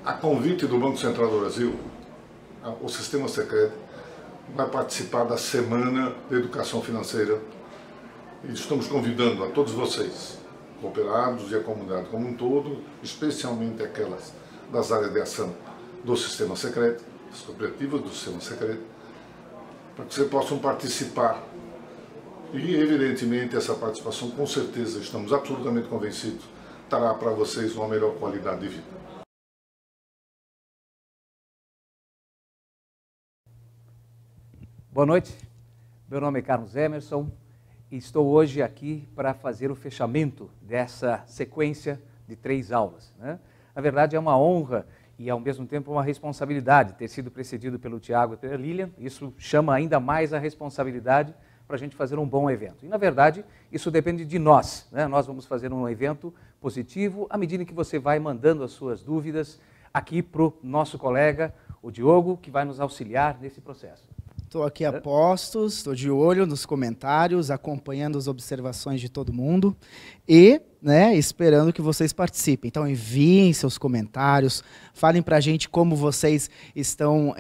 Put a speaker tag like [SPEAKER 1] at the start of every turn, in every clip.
[SPEAKER 1] A convite do Banco Central do Brasil, o Sistema Secreto vai participar da Semana de Educação Financeira e estamos convidando a todos vocês, cooperados e a comunidade como um todo, especialmente aquelas das áreas de ação do Sistema Secreto, as cooperativas do Sistema Secreto, para que vocês possam participar. E, evidentemente, essa participação, com certeza, estamos absolutamente convencidos, trará para vocês uma melhor qualidade de vida.
[SPEAKER 2] Boa noite, meu nome é Carlos Emerson e estou hoje aqui para fazer o fechamento dessa sequência de 3 aulas. Na verdade, é uma honra e, ao mesmo tempo, uma responsabilidade ter sido precedido pelo Tiago e pela Lilian. Isso chama ainda mais a responsabilidade para a gente fazer um bom evento. E, na verdade, isso depende de nós. Nós vamos fazer um evento positivo à medida que você vai mandando as suas dúvidas aqui para o nosso colega, o Diogo, que vai nos auxiliar nesse processo.
[SPEAKER 3] Estou aqui a postos, estou de olho nos comentários, acompanhando as observações de todo mundo e esperando que vocês participem. Então enviem seus comentários, falem para a gente como vocês estão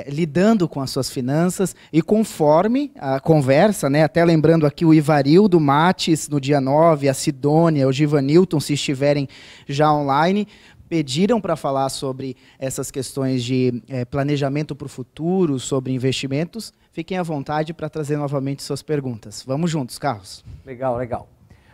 [SPEAKER 3] lidando com as suas finanças e conforme a conversa, até lembrando aqui o Ivarildo Mates no dia 9, a Sidônia, o Givanilton, se estiverem já online, pediram para falar sobre essas questões de planejamento para o futuro, sobre investimentos. Fiquem à vontade para trazer novamente suas perguntas. Vamos juntos, Carlos.
[SPEAKER 2] Legal, legal.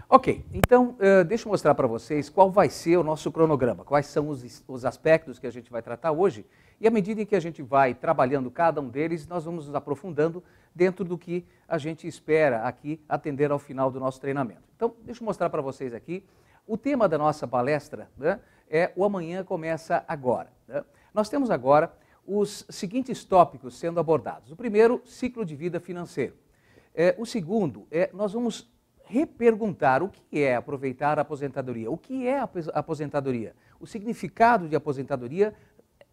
[SPEAKER 2] Ok, então deixa eu mostrar para vocês qual vai ser o nosso cronograma, quais são os aspectos que a gente vai tratar hoje, e à medida em que a gente vai trabalhando cada um deles, nós vamos nos aprofundando dentro do que a gente espera aqui atender ao final do nosso treinamento. Então, deixa eu mostrar para vocês aqui o tema da nossa palestra, o Amanhã Começa Agora. Nós temos agora os seguintes tópicos sendo abordados. O primeiro, ciclo de vida financeiro. O segundo, nós vamos reperguntar o que é aproveitar a aposentadoria. O que é a aposentadoria? O significado de aposentadoria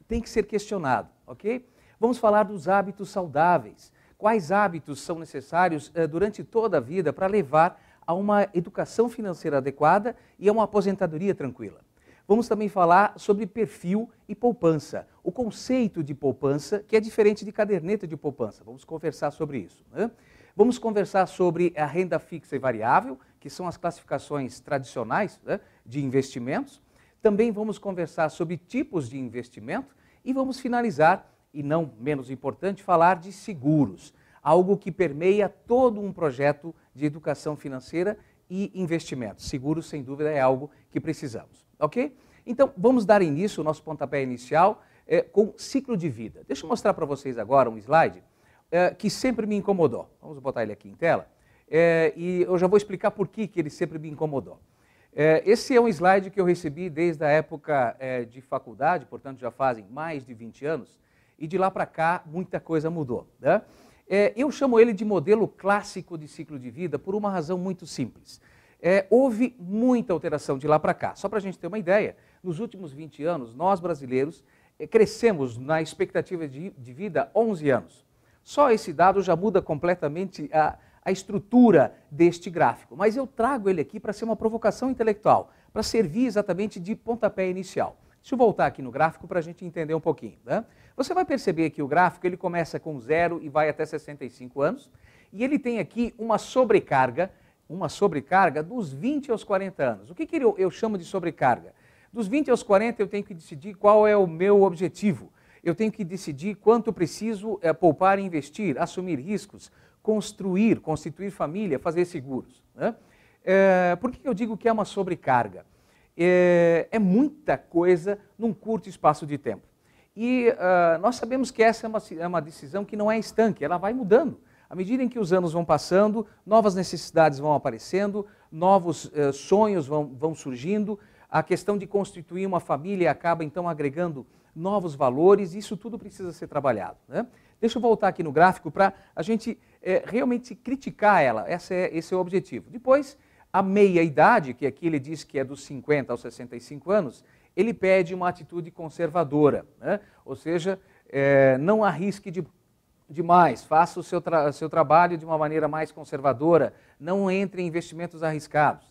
[SPEAKER 2] tem que ser questionado, ok? Vamos falar dos hábitos saudáveis. Quais hábitos são necessários durante toda a vida para levar a uma educação financeira adequada e a uma aposentadoria tranquila. Vamos também falar sobre perfil e poupança. O conceito de poupança, que é diferente de caderneta de poupança. Vamos conversar sobre isso. Vamos conversar sobre a renda fixa e variável, que são as classificações tradicionais de investimentos. Também vamos conversar sobre tipos de investimento e vamos finalizar, e não menos importante, falar de seguros. Algo que permeia todo um projeto de educação financeira e investimentos. Seguros, sem dúvida, é algo que precisamos, ok? Então, vamos dar início ao nosso pontapé inicial com ciclo de vida. Deixa eu mostrar para vocês agora um slide que sempre me incomodou. Vamos botar ele aqui em tela. E eu já vou explicar por que ele sempre me incomodou. Esse é um slide que eu recebi desde a época de faculdade, portanto, já fazem mais de 20 anos, e de lá para cá muita coisa mudou, eu chamo ele de modelo clássico de ciclo de vida por uma razão muito simples. Houve muita alteração de lá para cá. Só para a gente ter uma ideia, nos últimos 20 anos, nós brasileiros crescemos na expectativa de vida 11 anos. Só esse dado já muda completamente a estrutura deste gráfico. Mas eu trago ele aqui para ser uma provocação intelectual, para servir exatamente de pontapé inicial. Deixa eu voltar aqui no gráfico para a gente entender um pouquinho. Você vai perceber que o gráfico ele começa com 0 e vai até 65 anos, e ele tem aqui uma sobrecarga dos 20 aos 40 anos. O que eu chamo de sobrecarga? Dos 20 aos 40 eu tenho que decidir qual é o meu objetivo. Eu tenho que decidir quanto preciso poupar e investir, assumir riscos, constituir família, fazer seguros. Por que eu digo que é uma sobrecarga? É muita coisa num curto espaço de tempo. E nós sabemos que essa é uma decisão que não é estanque, ela vai mudando. À medida em que os anos vão passando, novas necessidades vão aparecendo, novos sonhos vão surgindo, a questão de constituir uma família acaba então agregando novos valores, e isso tudo precisa ser trabalhado. Deixa eu voltar aqui no gráfico para a gente realmente criticar ela, esse é o objetivo. Depois, a meia-idade, que aqui ele diz que é dos 50 aos 65 anos, ele pede uma atitude conservadora, ou seja, não arrisque demais, faça o seu trabalho de uma maneira mais conservadora, não entre em investimentos arriscados.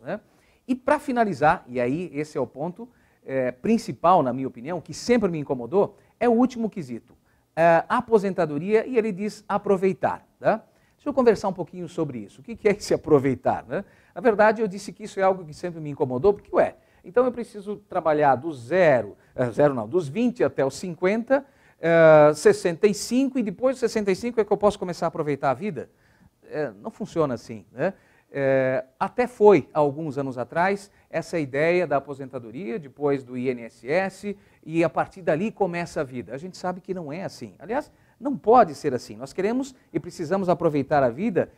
[SPEAKER 2] E para finalizar, e aí esse é o ponto, principal, na minha opinião, que sempre me incomodou, é o último quesito. Aposentadoria, e ele diz aproveitar. Tá? Deixa eu conversar um pouquinho sobre isso. O que é esse aproveitar? Né? Na verdade, eu disse que isso é algo que sempre me incomodou, porque, então eu preciso trabalhar dos 20 até os 50, 65, e depois dos 65 é que eu posso começar a aproveitar a vida? Não funciona assim. Né? Até foi, há alguns anos atrás, essa ideia da aposentadoria, depois do INSS, e a partir dali começa a vida. A gente sabe que não é assim. Aliás, não pode ser assim. Nós queremos e precisamos aproveitar a vida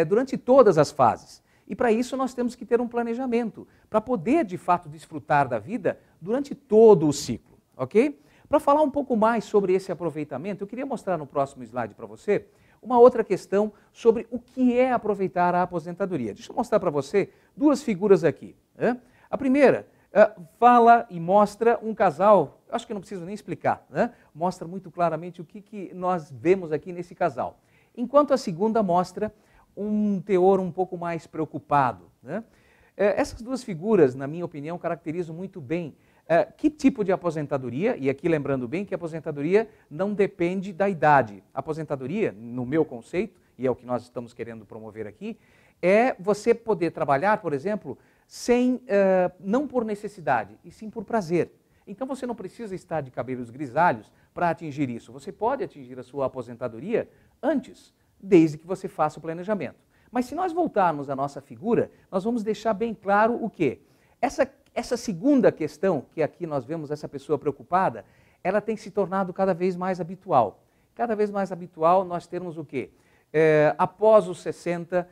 [SPEAKER 2] durante todas as fases. E para isso nós temos que ter um planejamento, para poder de fato desfrutar da vida durante todo o ciclo, ok? Para falar um pouco mais sobre esse aproveitamento, eu queria mostrar no próximo slide para você uma outra questão sobre o que é aproveitar a aposentadoria. Deixa eu mostrar para você duas figuras aqui. Né? A primeira fala e mostra um casal, acho que não preciso nem explicar, né? Mostra muito claramente o que nós vemos aqui nesse casal. Enquanto a segunda mostra um teor um pouco mais preocupado. Né? Essas duas figuras, na minha opinião, caracterizam muito bem que tipo de aposentadoria, e aqui lembrando bem que a aposentadoria não depende da idade. A aposentadoria, no meu conceito, e é o que nós estamos querendo promover aqui, é você poder trabalhar, por exemplo, não por necessidade, e sim por prazer. Então você não precisa estar de cabelos grisalhos para atingir isso. Você pode atingir a sua aposentadoria antes, desde que você faça o planejamento. Mas se nós voltarmos à nossa figura, nós vamos deixar bem claro o quê? Essa segunda questão, que aqui nós vemos essa pessoa preocupada, ela tem se tornado cada vez mais habitual. Cada vez mais habitual nós termos o quê? Após os 60,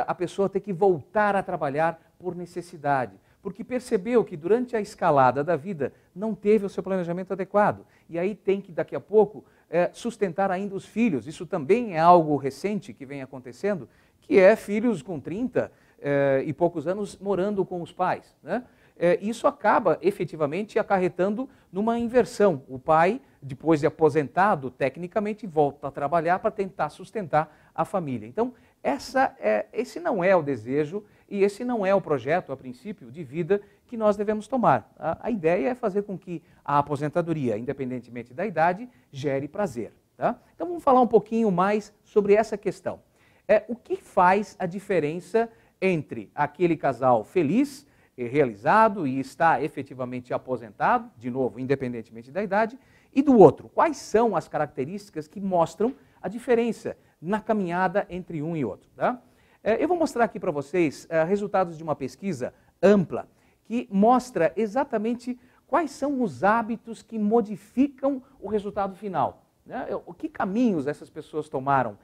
[SPEAKER 2] a pessoa ter que voltar a trabalhar por necessidade, porque percebeu que durante a escalada da vida não teve o seu planejamento adequado. E aí tem que, daqui a pouco, sustentar ainda os filhos. Isso também é algo recente que vem acontecendo, que é filhos com 30 e poucos anos morando com os pais. Né? Isso acaba efetivamente acarretando numa inversão. O pai, depois de aposentado, tecnicamente volta a trabalhar para tentar sustentar a família. Então, esse não é o desejo e esse não é o projeto, a princípio, de vida que nós devemos tomar. A ideia é fazer com que a aposentadoria, independentemente da idade, gere prazer. Tá? Então, vamos falar um pouquinho mais sobre essa questão. O que faz a diferença entre aquele casal feliz, realizado e está efetivamente aposentado, de novo, independentemente da idade, e do outro? Quais são as características que mostram a diferença na caminhada entre um e outro? Tá? Eu vou mostrar aqui para vocês resultados de uma pesquisa ampla que mostra exatamente quais são os hábitos que modificam o resultado final. Né? Que caminhos essas pessoas tomaram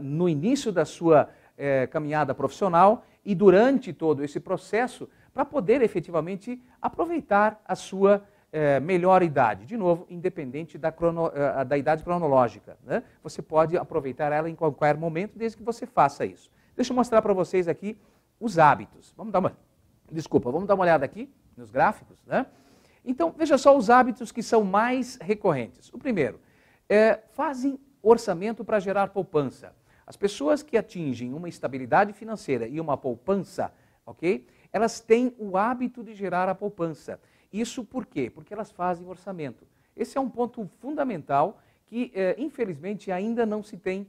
[SPEAKER 2] no início da sua caminhada profissional e durante todo esse processo para poder efetivamente aproveitar a sua melhor idade. De novo, independente da idade cronológica. Né? Você pode aproveitar ela em qualquer momento, desde que você faça isso. Deixa eu mostrar para vocês aqui os hábitos. Vamos dar uma olhada aqui nos gráficos. Né? Então, veja só os hábitos que são mais recorrentes. O primeiro, fazem orçamento para gerar poupança. As pessoas que atingem uma estabilidade financeira e uma poupança, ok? Elas têm o hábito de gerar a poupança. Isso por quê? Porque elas fazem orçamento. Esse é um ponto fundamental que, infelizmente, ainda não se tem,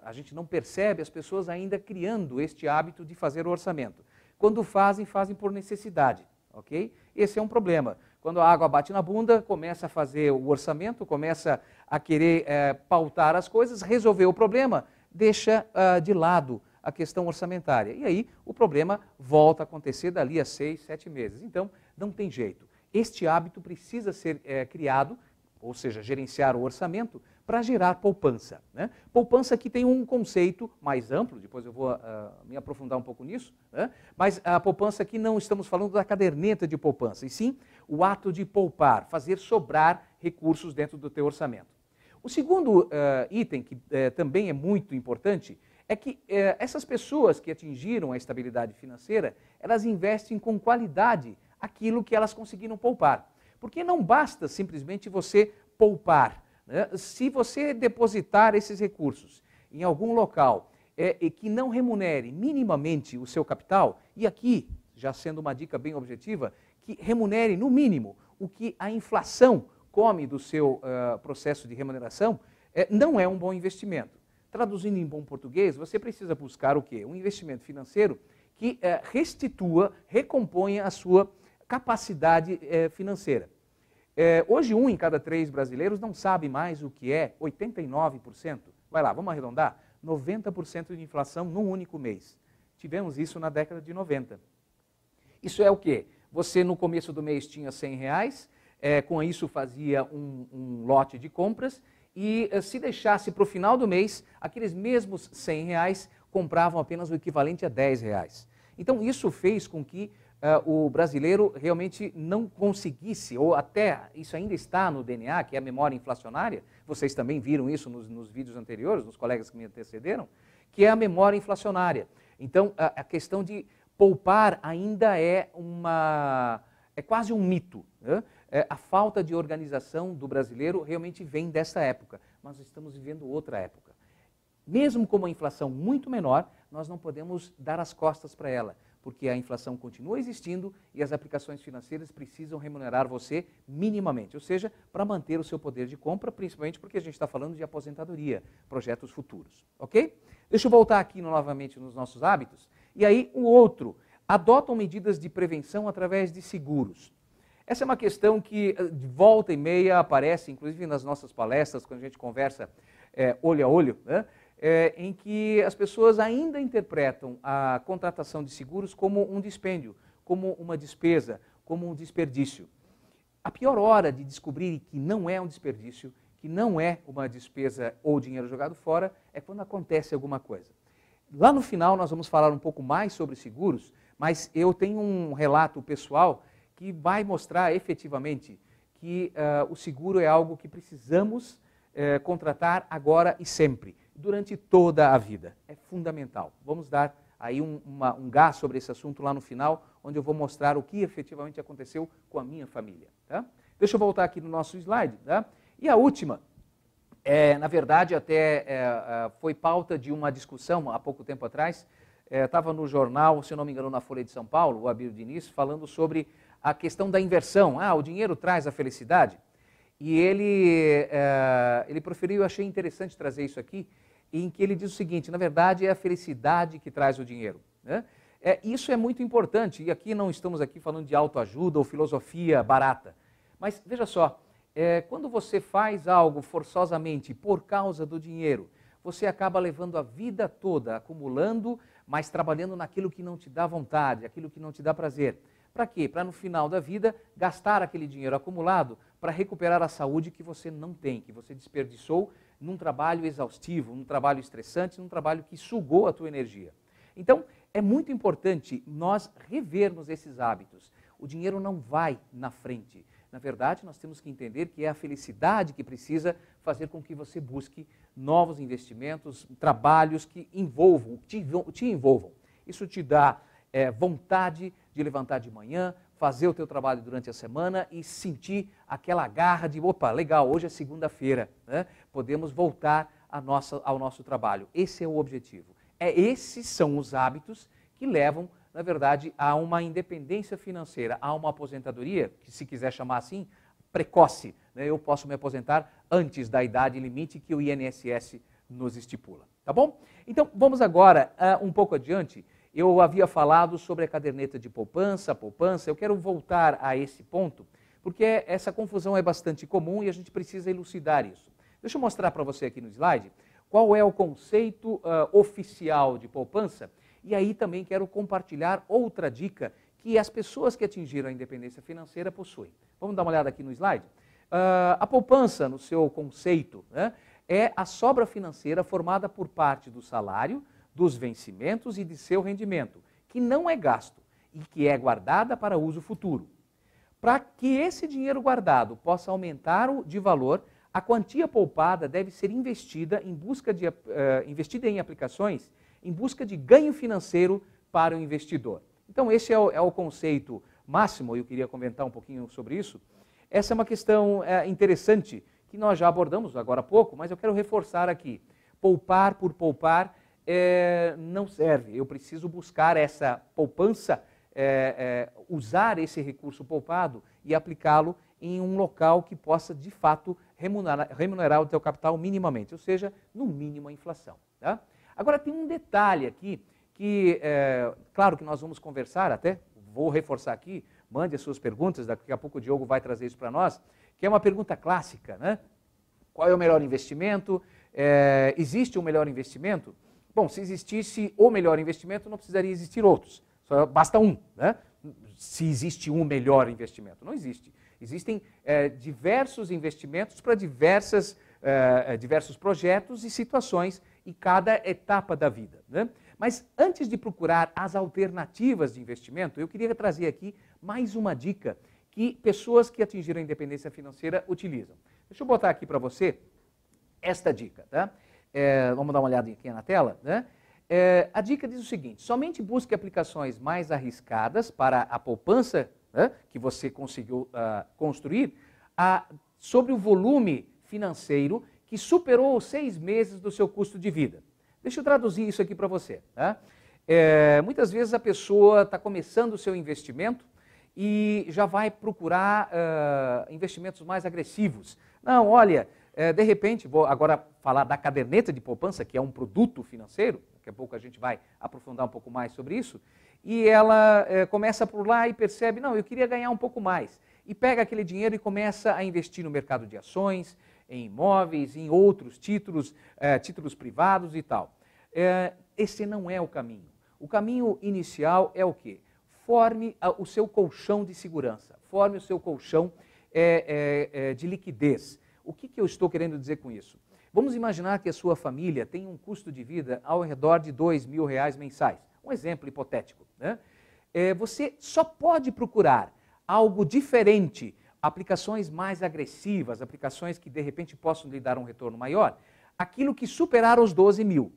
[SPEAKER 2] a gente não percebe as pessoas ainda criando este hábito de fazer o orçamento. Quando fazem por necessidade, ok? Esse é um problema. Quando a água bate na bunda, começa a fazer o orçamento, começa a querer pautar as coisas, resolver o problema, deixa de lado a questão orçamentária. E aí o problema volta a acontecer dali a 6, 7 meses. Então, não tem jeito. Este hábito precisa ser criado, ou seja, gerenciar o orçamento, para gerar poupança. Né? Poupança que tem um conceito mais amplo, depois eu vou me aprofundar um pouco nisso, né? Mas a poupança aqui não estamos falando da caderneta de poupança, e sim o ato de poupar, fazer sobrar recursos dentro do teu orçamento. O segundo item, que também é muito importante, é que essas pessoas que atingiram a estabilidade financeira, elas investem com qualidade aquilo que elas conseguiram poupar. Porque não basta simplesmente você poupar. Né? Se você depositar esses recursos em algum local que não remunere minimamente o seu capital, e aqui, já sendo uma dica bem objetiva, que remunere no mínimo o que a inflação come do seu processo de remuneração, não é um bom investimento. Traduzindo em bom português, você precisa buscar o quê? Um investimento financeiro que restitua, recomponha a sua capacidade financeira. Hoje, 1 em cada 3 brasileiros não sabe mais o que é 89%. Vai lá, vamos arredondar? 90% de inflação num único mês. Tivemos isso na década de 90. Isso é o quê? Você no começo do mês tinha R$100, com isso fazia um lote de compras e se deixasse para o final do mês, aqueles mesmos R$100 compravam apenas o equivalente a R$10. Então isso fez com que o brasileiro realmente não conseguisse, ou até isso ainda está no DNA, que é a memória inflacionária, vocês também viram isso nos vídeos anteriores, nos colegas que me antecederam, que é a memória inflacionária. Então a questão de poupar ainda é quase um mito, né? A falta de organização do brasileiro realmente vem dessa época, mas estamos vivendo outra época. Mesmo com uma inflação muito menor, nós não podemos dar as costas para ela, porque a inflação continua existindo e as aplicações financeiras precisam remunerar você minimamente, ou seja, para manter o seu poder de compra, principalmente porque a gente está falando de aposentadoria, projetos futuros, ok? Deixa eu voltar aqui novamente nos nossos hábitos. E aí, o outro, adotam medidas de prevenção através de seguros. Essa é uma questão que de volta e meia aparece, inclusive nas nossas palestras, quando a gente conversa olho a olho, né? Em que as pessoas ainda interpretam a contratação de seguros como um dispêndio, como uma despesa, como um desperdício. A pior hora de descobrir que não é um desperdício, que não é uma despesa ou dinheiro jogado fora, é quando acontece alguma coisa. Lá no final nós vamos falar um pouco mais sobre seguros, mas eu tenho um relato pessoal que vai mostrar efetivamente que o seguro é algo que precisamos contratar agora e sempre, durante toda a vida. É fundamental. Vamos dar aí um gás sobre esse assunto lá no final, onde eu vou mostrar o que efetivamente aconteceu com a minha família. Tá? Deixa eu voltar aqui no nosso slide. Tá? E a última, na verdade, até foi pauta de uma discussão há pouco tempo atrás. Estava no jornal, se eu não me engano, na Folha de São Paulo, o Abílio Diniz, falando sobre a questão da inversão. O dinheiro traz a felicidade. E ele preferiu, eu achei interessante trazer isso aqui, em que ele diz o seguinte: na verdade é a felicidade que traz o dinheiro, né? Isso é muito importante, e aqui não estamos aqui falando de autoajuda ou filosofia barata, mas veja só, quando você faz algo forçosamente por causa do dinheiro, você acaba levando a vida toda acumulando, mas trabalhando naquilo que não te dá vontade, aquilo que não te dá prazer. Para quê? Para no final da vida gastar aquele dinheiro acumulado para recuperar a saúde que você não tem, que você desperdiçou num trabalho exaustivo, num trabalho estressante, num trabalho que sugou a tua energia. Então, é muito importante nós revermos esses hábitos. O dinheiro não vai na frente. Na verdade, nós temos que entender que é a felicidade que precisa fazer com que você busque novos investimentos, trabalhos que te envolvam. Isso te dá vontade de levantar de manhã, fazer o teu trabalho durante a semana e sentir aquela garra de, opa, legal, hoje é segunda-feira, né? Podemos voltar ao nosso trabalho. Esse é o objetivo. Esses são os hábitos que levam, na verdade, a uma independência financeira, a uma aposentadoria, que se quiser chamar assim, precoce, né? Eu posso me aposentar antes da idade limite que o INSS nos estipula, tá bom? Então, vamos agora, um pouco adiante. Eu havia falado sobre a caderneta de poupança, eu quero voltar a esse ponto, porque essa confusão é bastante comum e a gente precisa elucidar isso. Deixa eu mostrar para você aqui no slide qual é o conceito oficial de poupança, e aí também quero compartilhar outra dica que as pessoas que atingiram a independência financeira possuem. Vamos dar uma olhada aqui no slide? A poupança, no seu conceito, né, é a sobra financeira formada por parte do salário, dos vencimentos e de seu rendimento, que não é gasto e que é guardada para uso futuro. Para que esse dinheiro guardado possa aumentar de valor, a quantia poupada deve ser investida em aplicações em busca de ganho financeiro para o investidor. Então esse é o conceito máximo, eu queria comentar um pouquinho sobre isso. Essa é uma questão interessante que nós já abordamos agora há pouco, mas eu quero reforçar aqui. Poupar por poupar não serve. Eu preciso buscar essa poupança usar esse recurso poupado e aplicá-lo em um local que possa, de fato, remunerar o teu capital minimamente, ou seja, no mínimo a inflação. Tá? Agora, tem um detalhe aqui, que, claro que nós vamos conversar até, vou reforçar aqui, mande as suas perguntas, daqui a pouco o Diogo vai trazer isso para nós, que é uma pergunta clássica, né? Qual é o melhor investimento? Existe um melhor investimento? Bom, se existisse o melhor investimento, não precisaria existir outros, só basta um, né? Se existe um melhor investimento, não existe. Existem diversos investimentos para diversos projetos e situações em cada etapa da vida, né? Mas antes de procurar as alternativas de investimento, eu queria trazer aqui mais uma dica que pessoas que atingiram a independência financeira utilizam. Deixa eu botar aqui para você esta dica, tá? Vamos dar uma olhada aqui na tela, né? A dica diz o seguinte: somente busque aplicações mais arriscadas para a poupança, né, que você conseguiu construir sobre o volume financeiro que superou os 6 meses do seu custo de vida. Deixa eu traduzir isso aqui para você. Tá? Muitas vezes a pessoa está começando o seu investimento e já vai procurar investimentos mais agressivos. Não, olha, de repente, vou agora falar da caderneta de poupança, que é um produto financeiro, daqui a pouco a gente vai aprofundar um pouco mais sobre isso, e ela começa por lá e percebe, não, eu queria ganhar um pouco mais, e pega aquele dinheiro e começa a investir no mercado de ações, em imóveis, em outros títulos, títulos privados e tal. Esse não é o caminho. O caminho inicial é o quê? Forme o seu colchão de segurança, forme o seu colchão de liquidez. O que eu estou querendo dizer com isso? Vamos imaginar que a sua família tem um custo de vida ao redor de R$2.000 mensais. Um exemplo hipotético, né? Você só pode procurar algo diferente, aplicações mais agressivas, aplicações que de repente possam lhe dar um retorno maior, aquilo que superar os 12 mil.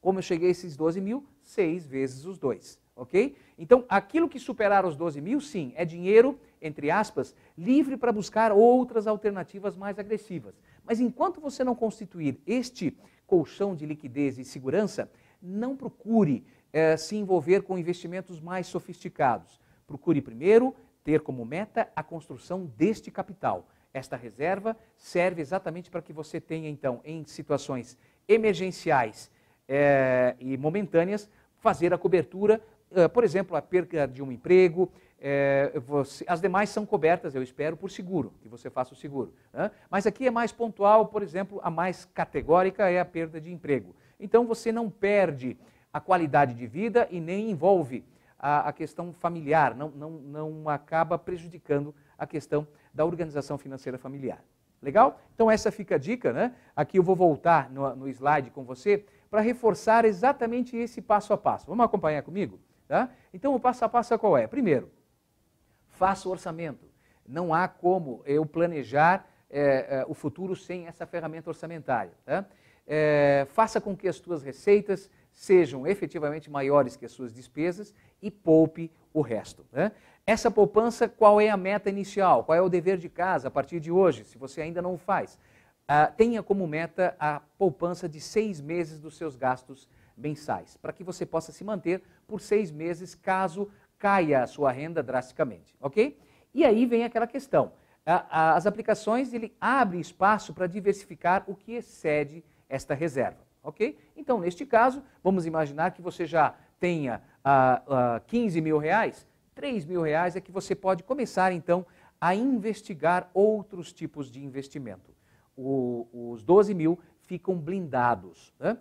[SPEAKER 2] Como eu cheguei a esses 12 mil? 6 vezes os 2, ok? Então, aquilo que superar os 12 mil, sim, é dinheiro, entre aspas, livre para buscar outras alternativas mais agressivas. Mas enquanto você não constituir este colchão de liquidez e segurança, não procure se envolver com investimentos mais sofisticados. Procure primeiro ter como meta a construção deste capital. Esta reserva serve exatamente para que você tenha, então, em situações emergenciais e momentâneas, fazer a cobertura, por exemplo, a perda de um emprego. As demais são cobertas, eu espero, por seguro, que você faça o seguro. Né? Mas aqui é mais pontual, por exemplo, a mais categórica é a perda de emprego. Então você não perde a qualidade de vida e nem envolve a questão familiar, não acaba prejudicando a questão da organização financeira familiar. Legal? Então essa fica a dica, né? Aqui eu vou voltar no slide com você para reforçar exatamente esse passo a passo. Vamos acompanhar comigo? Tá? Então o passo a passo qual é? Primeiro, faça o orçamento. Não há como eu planejar o futuro sem essa ferramenta orçamentária. Tá? Faça com que as suas receitas sejam efetivamente maiores que as suas despesas e poupe o resto. Né? Essa poupança, qual é a meta inicial? Qual é o dever de casa a partir de hoje, se você ainda não o faz? Tenha como meta a poupança de 6 meses dos seus gastos mensais, para que você possa se manter por 6 meses caso caia a sua renda drasticamente, ok? E aí vem aquela questão, as aplicações, ele abre espaço para diversificar o que excede esta reserva, ok? Então, neste caso, vamos imaginar que você já tenha 15 mil reais, 3 mil reais é que você pode começar, então, a investigar outros tipos de investimento. Os 12 mil ficam blindados, né?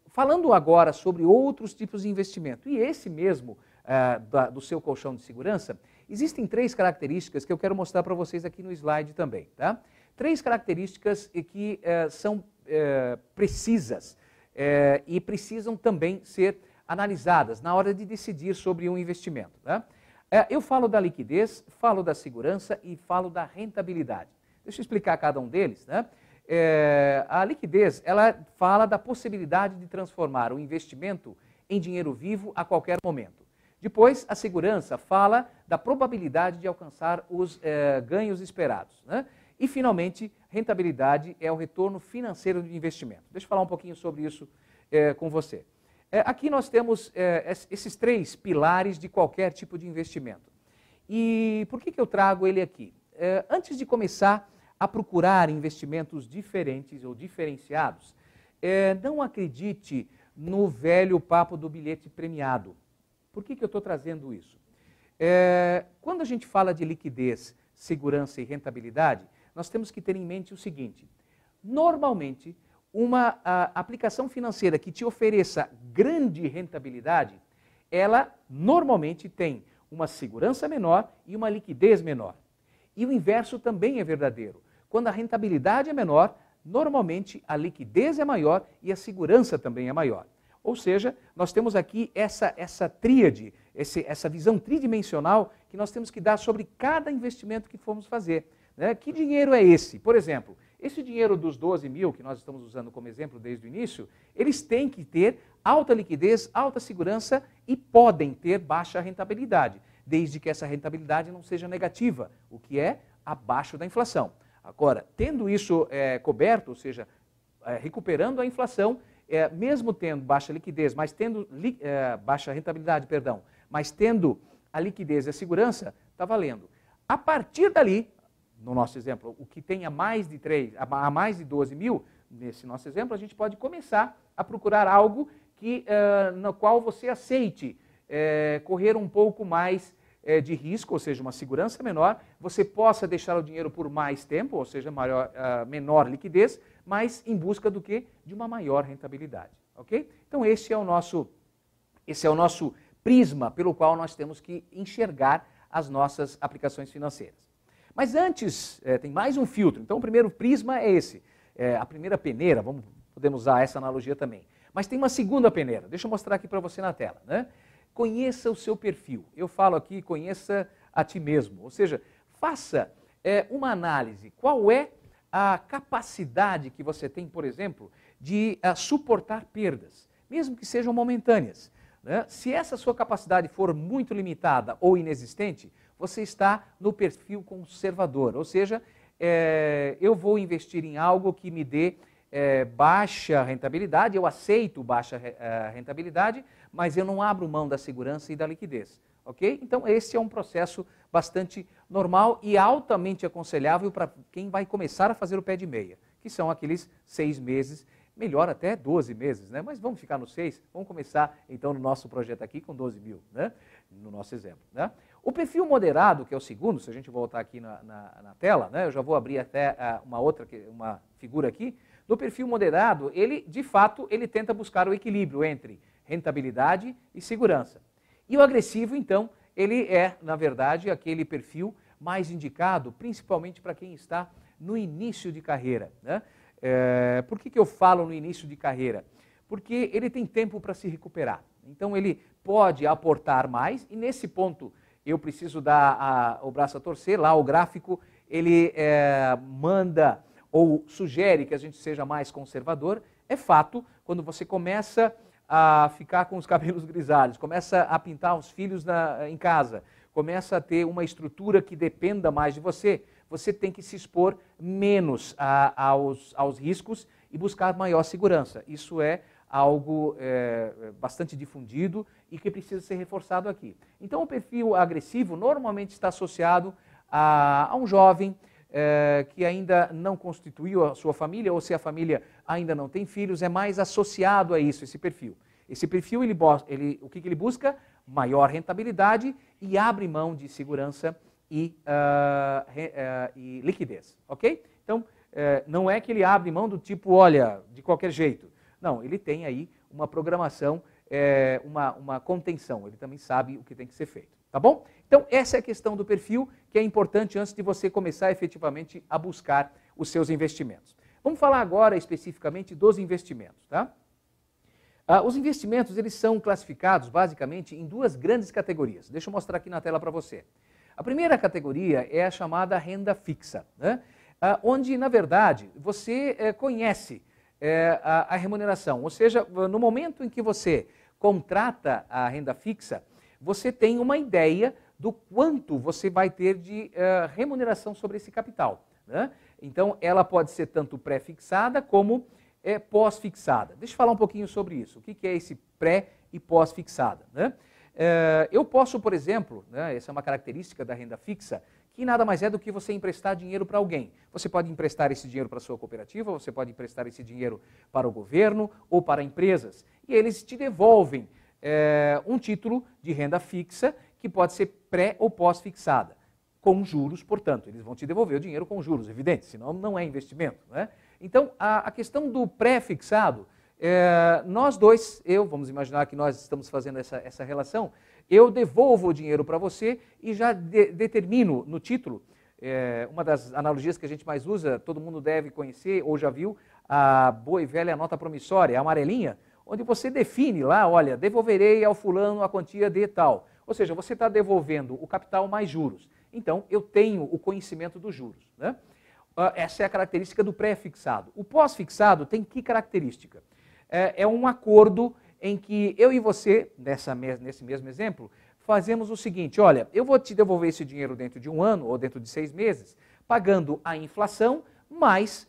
[SPEAKER 2] Falando agora sobre outros tipos de investimento, e esse mesmo do seu colchão de segurança, existem 3 características que eu quero mostrar para vocês aqui no slide também. Tá? 3 características que são precisas e precisam também ser analisadas na hora de decidir sobre um investimento. Tá? Eu falo da liquidez, falo da segurança e falo da rentabilidade. Deixa eu explicar cada um deles, né? A liquidez, ela fala da possibilidade de transformar o investimento em dinheiro vivo a qualquer momento. Depois, a segurança fala da probabilidade de alcançar os ganhos esperados, né? E, finalmente, rentabilidade é o retorno financeiro do investimento. Deixa eu falar um pouquinho sobre isso com você. Aqui nós temos esses 3 pilares de qualquer tipo de investimento. E por que eu trago ele aqui? Antes de começar a procurar investimentos diferentes ou diferenciados, não acredite no velho papo do bilhete premiado. Por que eu estou trazendo isso? Quando a gente fala de liquidez, segurança e rentabilidade, nós temos que ter em mente o seguinte: normalmente, uma aplicação financeira que te ofereça grande rentabilidade, ela normalmente tem uma segurança menor e uma liquidez menor. E o inverso também é verdadeiro. Quando a rentabilidade é menor, normalmente a liquidez é maior e a segurança também é maior. Ou seja, nós temos aqui essa tríade, essa visão tridimensional que nós temos que dar sobre cada investimento que formos fazer. Né? Que dinheiro é esse? Por exemplo, esse dinheiro dos 12 mil, que nós estamos usando como exemplo desde o início, eles têm que ter alta liquidez, alta segurança e podem ter baixa rentabilidade, desde que essa rentabilidade não seja negativa, o que é abaixo da inflação. Agora, tendo isso coberto, ou seja, recuperando a inflação, mesmo tendo baixa liquidez, mas tendo baixa rentabilidade, perdão, mas tendo a liquidez e a segurança, está valendo. A partir dali, no nosso exemplo, o que tem a mais de 12 mil, nesse nosso exemplo, a gente pode começar a procurar algo no qual você aceite correr um pouco mais de risco, ou seja, uma segurança menor, você possa deixar o dinheiro por mais tempo, ou seja, menor liquidez, mas em busca do quê? De uma maior rentabilidade, ok? Então esse é o nosso prisma pelo qual nós temos que enxergar as nossas aplicações financeiras. Mas antes, tem mais um filtro. Então o primeiro prisma é esse, a primeira peneira, podemos usar essa analogia também. Mas tem uma segunda peneira, deixa eu mostrar aqui para você na tela, né? Conheça o seu perfil. Eu falo aqui, conheça a ti mesmo. Ou seja, faça uma análise. Qual é a capacidade que você tem, por exemplo, de suportar perdas, mesmo que sejam momentâneas. Né? Se essa sua capacidade for muito limitada ou inexistente, você está no perfil conservador. Ou seja, eu vou investir em algo que me dê baixa rentabilidade, eu aceito baixa rentabilidade, mas eu não abro mão da segurança e da liquidez, ok? Então esse é um processo bastante normal e altamente aconselhável para quem vai começar a fazer o pé de meia, que são aqueles 6 meses, melhor até 12 meses, né? Mas vamos ficar nos 6, vamos começar então no nosso projeto aqui com 12 mil, né? No nosso exemplo, né? O perfil moderado, que é o segundo, se a gente voltar aqui na tela, né? Eu já vou abrir até uma figura aqui. No perfil moderado, ele, de fato, ele tenta buscar o equilíbrio entre rentabilidade e segurança. E o agressivo, então, ele é, na verdade, aquele perfil mais indicado, principalmente para quem está no início de carreira. Né? Por que eu falo no início de carreira? Porque ele tem tempo para se recuperar. Então, ele pode aportar mais e, nesse ponto, eu preciso dar o braço a torcer. Lá, o gráfico, ele manda ou sugere que a gente seja mais conservador. É fato, quando você começa a ficar com os cabelos grisalhos, começa a pintar os filhos em casa, começa a ter uma estrutura que dependa mais de você, você tem que se expor menos aos riscos e buscar maior segurança. Isso é algo bastante difundido e que precisa ser reforçado aqui. Então o perfil agressivo normalmente está associado a um jovem que ainda não constituiu a sua família, ou se a família ainda não tem filhos, é mais associado a isso, esse perfil. Esse perfil, o que ele busca? Maior rentabilidade e abre mão de segurança e liquidez, ok? Então, não é que ele abre mão do tipo, olha, de qualquer jeito. Não, ele tem aí uma programação, uma contenção, ele também sabe o que tem que ser feito, tá bom? Então, essa é a questão do perfil que é importante antes de você começar efetivamente a buscar os seus investimentos. Vamos falar agora especificamente dos investimentos, tá? Os investimentos, eles são classificados basicamente em 2 grandes categorias. Deixa eu mostrar aqui na tela para você. A primeira categoria é a chamada renda fixa, né? Onde, na verdade, você conhece a remuneração. Ou seja, no momento em que você contrata a renda fixa, você tem uma ideia do quanto você vai ter de remuneração sobre esse capital. Né? Então, ela pode ser tanto pré-fixada como pós-fixada. Deixa eu falar um pouquinho sobre isso. O que é esse pré e pós-fixada, né? Eu posso, por exemplo, né, essa é uma característica da renda fixa, que nada mais é do que você emprestar dinheiro para alguém. Você pode emprestar esse dinheiro para a sua cooperativa, você pode emprestar esse dinheiro para o governo ou para empresas. E eles te devolvem um título de renda fixa que pode ser pré ou pós-fixada, com juros, portanto. Eles vão te devolver o dinheiro com juros, evidente, senão não é investimento, né? Então, a questão do pré-fixado, nós dois, vamos imaginar que nós estamos fazendo essa relação, eu devolvo o dinheiro para você e já determino no título, uma das analogias que a gente mais usa, todo mundo deve conhecer ou já viu, a boa e velha nota promissória, a amarelinha, onde você define lá, olha, devolverei ao fulano a quantia de tal. Ou seja, você está devolvendo o capital mais juros. Então, eu tenho o conhecimento dos juros, né? Essa é a característica do pré-fixado. O pós-fixado tem que característica? É um acordo em que eu e você, nesse mesmo exemplo, fazemos o seguinte, olha, eu vou te devolver esse dinheiro dentro de 1 ano ou dentro de 6 meses, pagando a inflação mais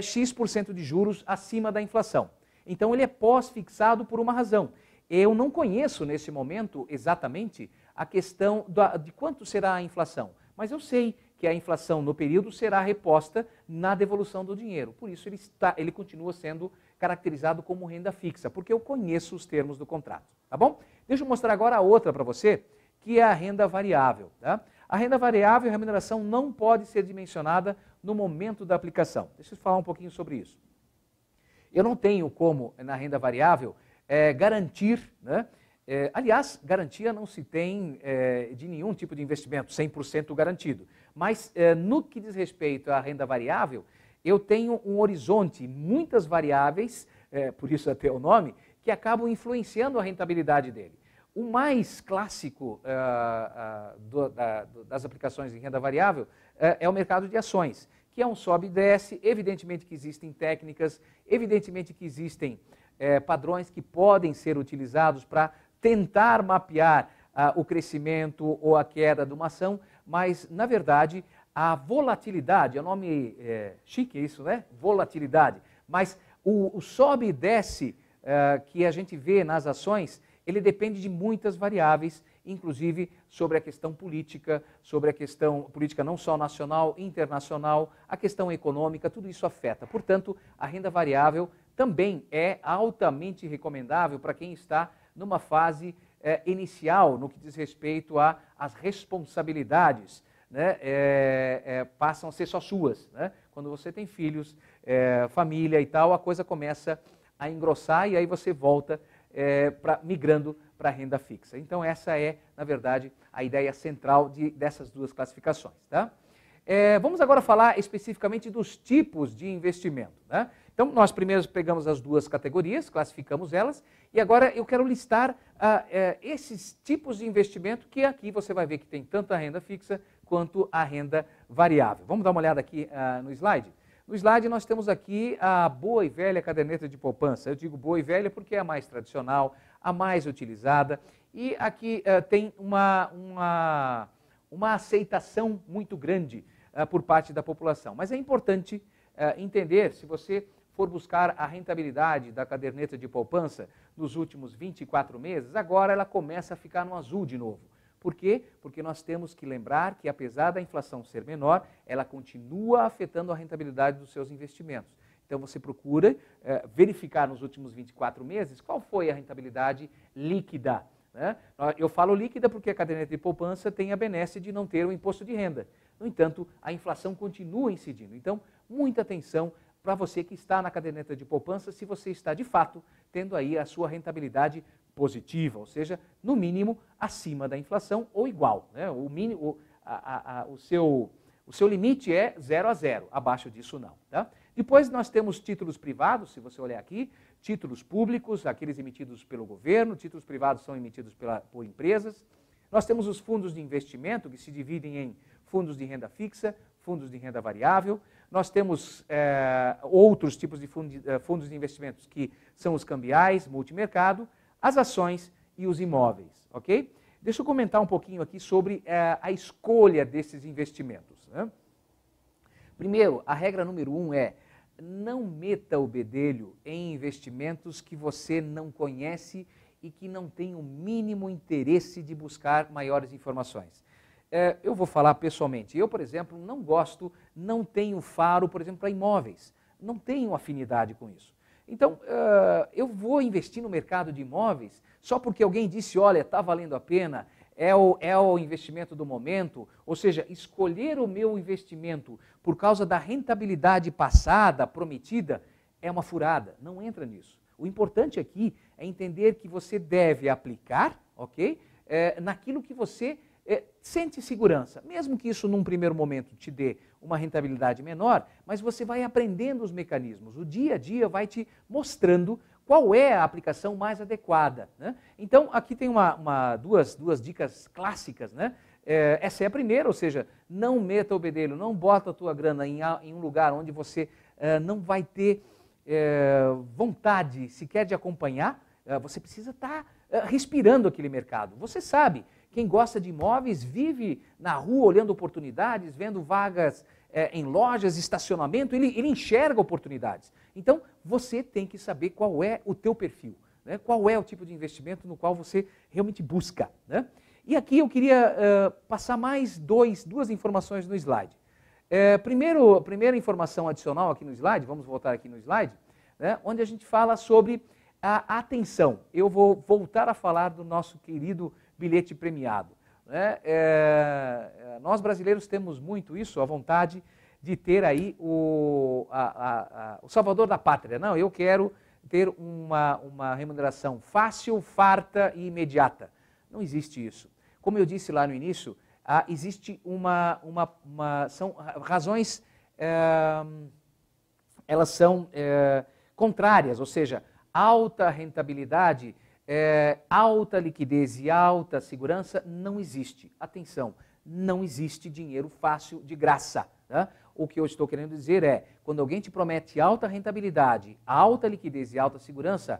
[SPEAKER 2] X% de juros acima da inflação. Então, ele é pós-fixado por uma razão. Eu não conheço, nesse momento, exatamente a questão de quanto será a inflação, mas eu sei que a inflação no período será reposta na devolução do dinheiro. Por isso, ele continua sendo caracterizado como renda fixa, porque eu conheço os termos do contrato, tá bom? Deixa eu mostrar agora a outra para você, que é a renda variável, tá? A renda variável, a remuneração não pode ser dimensionada no momento da aplicação. Deixa eu falar um pouquinho sobre isso. Eu não tenho como, na renda variável, garantir, né? Aliás, garantia não se tem de nenhum tipo de investimento, 100% garantido. Mas no que diz respeito à renda variável, eu tenho um horizonte, muitas variáveis, por isso até o nome, que acabam influenciando a rentabilidade dele. O mais clássico das aplicações em renda variável é o mercado de ações, que é um sobe e desce. Evidentemente que existem técnicas, evidentemente que existem padrões que podem ser utilizados para tentar mapear o crescimento ou a queda de uma ação, mas, na verdade, a volatilidade, é um nome chique isso, né? Volatilidade, mas o sobe e desce que a gente vê nas ações, ele depende de muitas variáveis, inclusive sobre a questão política, sobre a questão política não só nacional, internacional, a questão econômica, tudo isso afeta. Portanto, a renda variável também é altamente recomendável para quem está numa fase inicial, no que diz respeito às responsabilidades, né? Passam a ser só suas, né? Quando você tem filhos, família e tal, a coisa começa a engrossar e aí você volta migrando para a renda fixa. Então essa é, na verdade, a ideia central dessas duas classificações, tá? Vamos agora falar especificamente dos tipos de investimento, né? Então, nós primeiro pegamos as duas categorias, classificamos elas, e agora eu quero listar esses tipos de investimento que aqui você vai ver que tem tanto a renda fixa quanto a renda variável. Vamos dar uma olhada aqui no slide? No slide nós temos aqui a boa e velha caderneta de poupança. Eu digo boa e velha porque é a mais tradicional, a mais utilizada, e aqui tem uma aceitação muito grande por parte da população. Mas é importante entender, se você for buscar a rentabilidade da caderneta de poupança nos últimos 24 meses, agora ela começa a ficar no azul de novo. Por quê? Porque nós temos que lembrar que, apesar da inflação ser menor, ela continua afetando a rentabilidade dos seus investimentos. Então você procura verificar nos últimos 24 meses qual foi a rentabilidade líquida, né? Eu falo líquida porque a caderneta de poupança tem a benesse de não ter o imposto de renda. No entanto, a inflação continua incidindo. Então, muita atenção para você que está na caderneta de poupança, se você está de fato tendo aí a sua rentabilidade positiva, ou seja, no mínimo acima da inflação ou igual, né? O seu limite é 0 a 0, abaixo disso não, tá? Depois nós temos títulos privados, se você olhar aqui, títulos públicos, aqueles emitidos pelo governo, títulos privados são emitidos por empresas. Nós temos os fundos de investimento, que se dividem em fundos de renda fixa, fundos de renda variável. Nós temos outros tipos de fundos de investimentos, que são os cambiais, multimercado, as ações e os imóveis, ok? Deixa eu comentar um pouquinho aqui sobre a escolha desses investimentos, né? Primeiro, a regra número 1 é não meta o bedelho em investimentos que você não conhece e que não tem o mínimo interesse de buscar maiores informações. Eu vou falar pessoalmente, eu, por exemplo, não tenho faro, por exemplo, para imóveis, não tenho afinidade com isso. Então, eu vou investir no mercado de imóveis só porque alguém disse, olha, está valendo a pena, é o investimento do momento, ou seja, escolher o meu investimento por causa da rentabilidade passada, prometida, é uma furada, não entra nisso. O importante aqui é entender que você deve aplicar, ok, naquilo que você sente segurança, mesmo que isso num primeiro momento te dê uma rentabilidade menor, mas você vai aprendendo os mecanismos, o dia a dia vai te mostrando qual é a aplicação mais adequada, né? Então, aqui tem duas dicas clássicas, né? Essa é a primeira, ou seja, não meta o bedelho, não bota a tua grana em um lugar onde você não vai ter vontade sequer de acompanhar, você precisa estar respirando aquele mercado. Você sabe, quem gosta de imóveis vive na rua olhando oportunidades, vendo vagas em lojas, estacionamento, ele enxerga oportunidades. Então, você tem que saber qual é o teu perfil, né? Qual é o tipo de investimento no qual você realmente busca, né? E aqui eu queria passar mais duas informações no slide. Primeira informação adicional aqui no slide, vamos voltar aqui no slide, né, onde a gente fala sobre a atenção. Eu vou voltar a falar do nosso querido bilhete premiado, né? Nós brasileiros temos muito isso, a vontade de ter aí o salvador da pátria. Não, eu quero ter uma remuneração fácil, farta e imediata. Não existe isso. Como eu disse lá no início, existe são razões, elas são contrárias, ou seja, alta rentabilidade, alta liquidez e alta segurança não existe. Atenção, não existe dinheiro fácil de graça, né? O que eu estou querendo dizer é, quando alguém te promete alta rentabilidade, alta liquidez e alta segurança,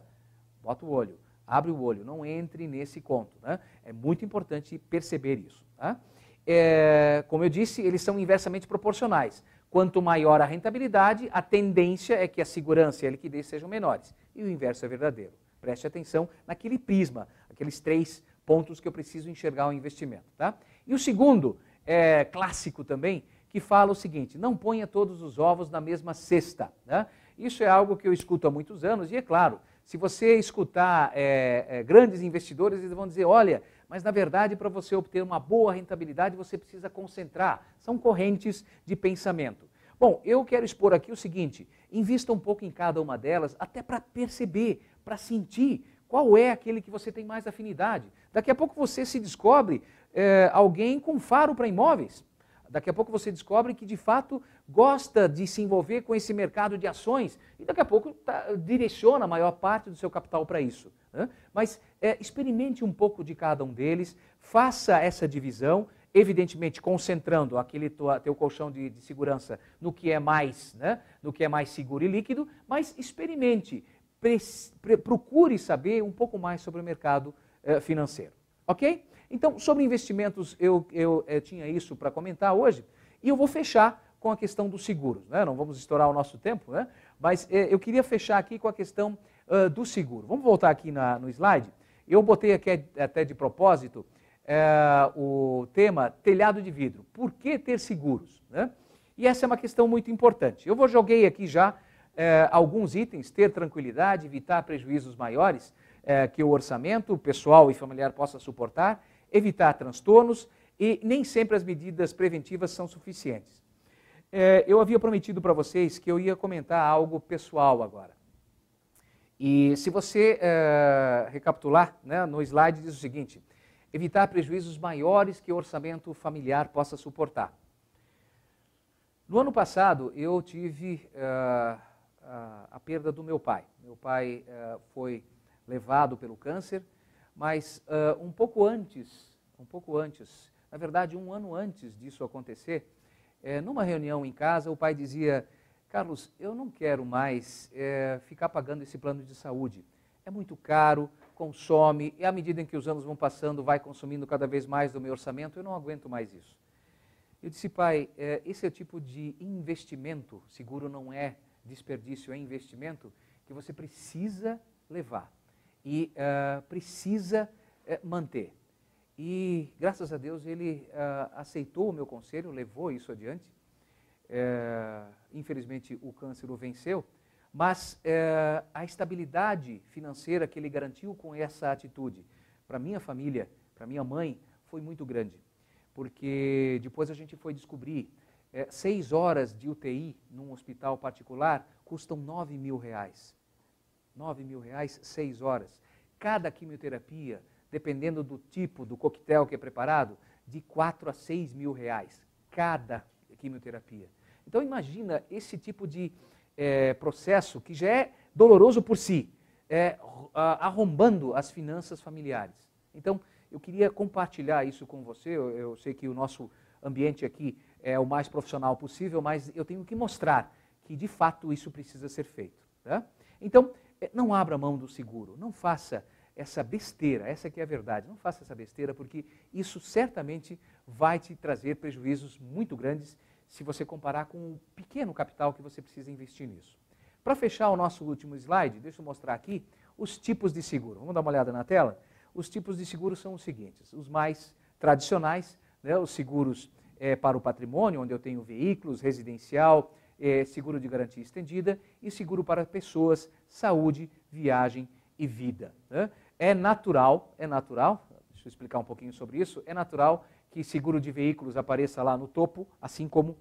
[SPEAKER 2] bota o olho, abre o olho, não entre nesse conto, né? É muito importante perceber isso, tá? Como eu disse, eles são inversamente proporcionais. Quanto maior a rentabilidade, a tendência é que a segurança e a liquidez sejam menores. E o inverso é verdadeiro. Preste atenção naquele prisma, aqueles 3 pontos que eu preciso enxergar o investimento, tá? E o segundo, clássico também, que fala o seguinte, não ponha todos os ovos na mesma cesta, né? Isso é algo que eu escuto há muitos anos e é claro, se você escutar grandes investidores, eles vão dizer, olha, mas na verdade para você obter uma boa rentabilidade você precisa concentrar. São correntes de pensamento. Bom, eu quero expor aqui o seguinte, invista um pouco em cada uma delas, até para perceber, para sentir qual é aquele que você tem mais afinidade. Daqui a pouco você se descobre alguém com faro para imóveis. Daqui a pouco você descobre que, de fato, gosta de se envolver com esse mercado de ações e daqui a pouco direciona a maior parte do seu capital para isso, né? Mas experimente um pouco de cada um deles, faça essa divisão, evidentemente concentrando aquele teu colchão de segurança no que é mais, né, no que é mais seguro e líquido, mas experimente, procure saber um pouco mais sobre o mercado financeiro, ok? Então, sobre investimentos, eu tinha isso para comentar hoje, e eu vou fechar com a questão dos seguros, né? Não vamos estourar o nosso tempo, né? Mas eu queria fechar aqui com a questão do seguro. Vamos voltar aqui no slide. Eu botei aqui até de propósito o tema telhado de vidro. Por que ter seguros, né? E essa é uma questão muito importante. Eu joguei aqui já alguns itens, ter tranquilidade, evitar prejuízos maiores que o orçamento pessoal e familiar possa suportar, evitar transtornos e nem sempre as medidas preventivas são suficientes. Eu havia prometido para vocês que eu ia comentar algo pessoal agora. E se você recapitular, né, no slide diz o seguinte, evitar prejuízos maiores que o orçamento familiar possa suportar. No ano passado, eu tive a perda do meu pai. Meu pai foi levado pelo câncer, mas um pouco antes, na verdade 1 ano antes disso acontecer, numa reunião em casa, o pai dizia, Carlos, eu não quero mais ficar pagando esse plano de saúde. É muito caro, consome, e à medida em que os anos vão passando, vai consumindo cada vez mais do meu orçamento, eu não aguento mais isso. Eu disse, pai, esse é o tipo de investimento, seguro não é desperdício em investimento que você precisa levar e precisa manter. E, graças a Deus, ele aceitou o meu conselho, levou isso adiante. Infelizmente, o câncer o venceu, mas a estabilidade financeira que ele garantiu com essa atitude, para minha família, para minha mãe, foi muito grande. Porque depois a gente foi descobrir, 6 horas de UTI num hospital particular custam R$9.000. R$9.000, 6 horas. Cada quimioterapia, dependendo do tipo, do coquetel que é preparado, de R$4.000 a R$6.000, cada quimioterapia. Então imagina esse tipo de processo que já é doloroso por si, arrombando as finanças familiares. Então eu queria compartilhar isso com você. Eu sei que o nosso ambiente aqui é o mais profissional possível, mas eu tenho que mostrar que de fato isso precisa ser feito. Tá? Então não abra mão do seguro, não faça essa besteira, essa que é a verdade, não faça essa besteira, porque isso certamente vai te trazer prejuízos muito grandes se você comparar com o pequeno capital que você precisa investir nisso. Para fechar o nosso último slide, deixa eu mostrar aqui os tipos de seguro. Vamos dar uma olhada na tela? Os tipos de seguro são os seguintes: os mais tradicionais, né, os seguros para o patrimônio, onde eu tenho veículos, residencial, seguro de garantia estendida e seguro para pessoas, saúde, viagem e vida. Né? É natural, deixa eu explicar um pouquinho sobre isso, é natural que seguro de veículos apareça lá no topo, assim como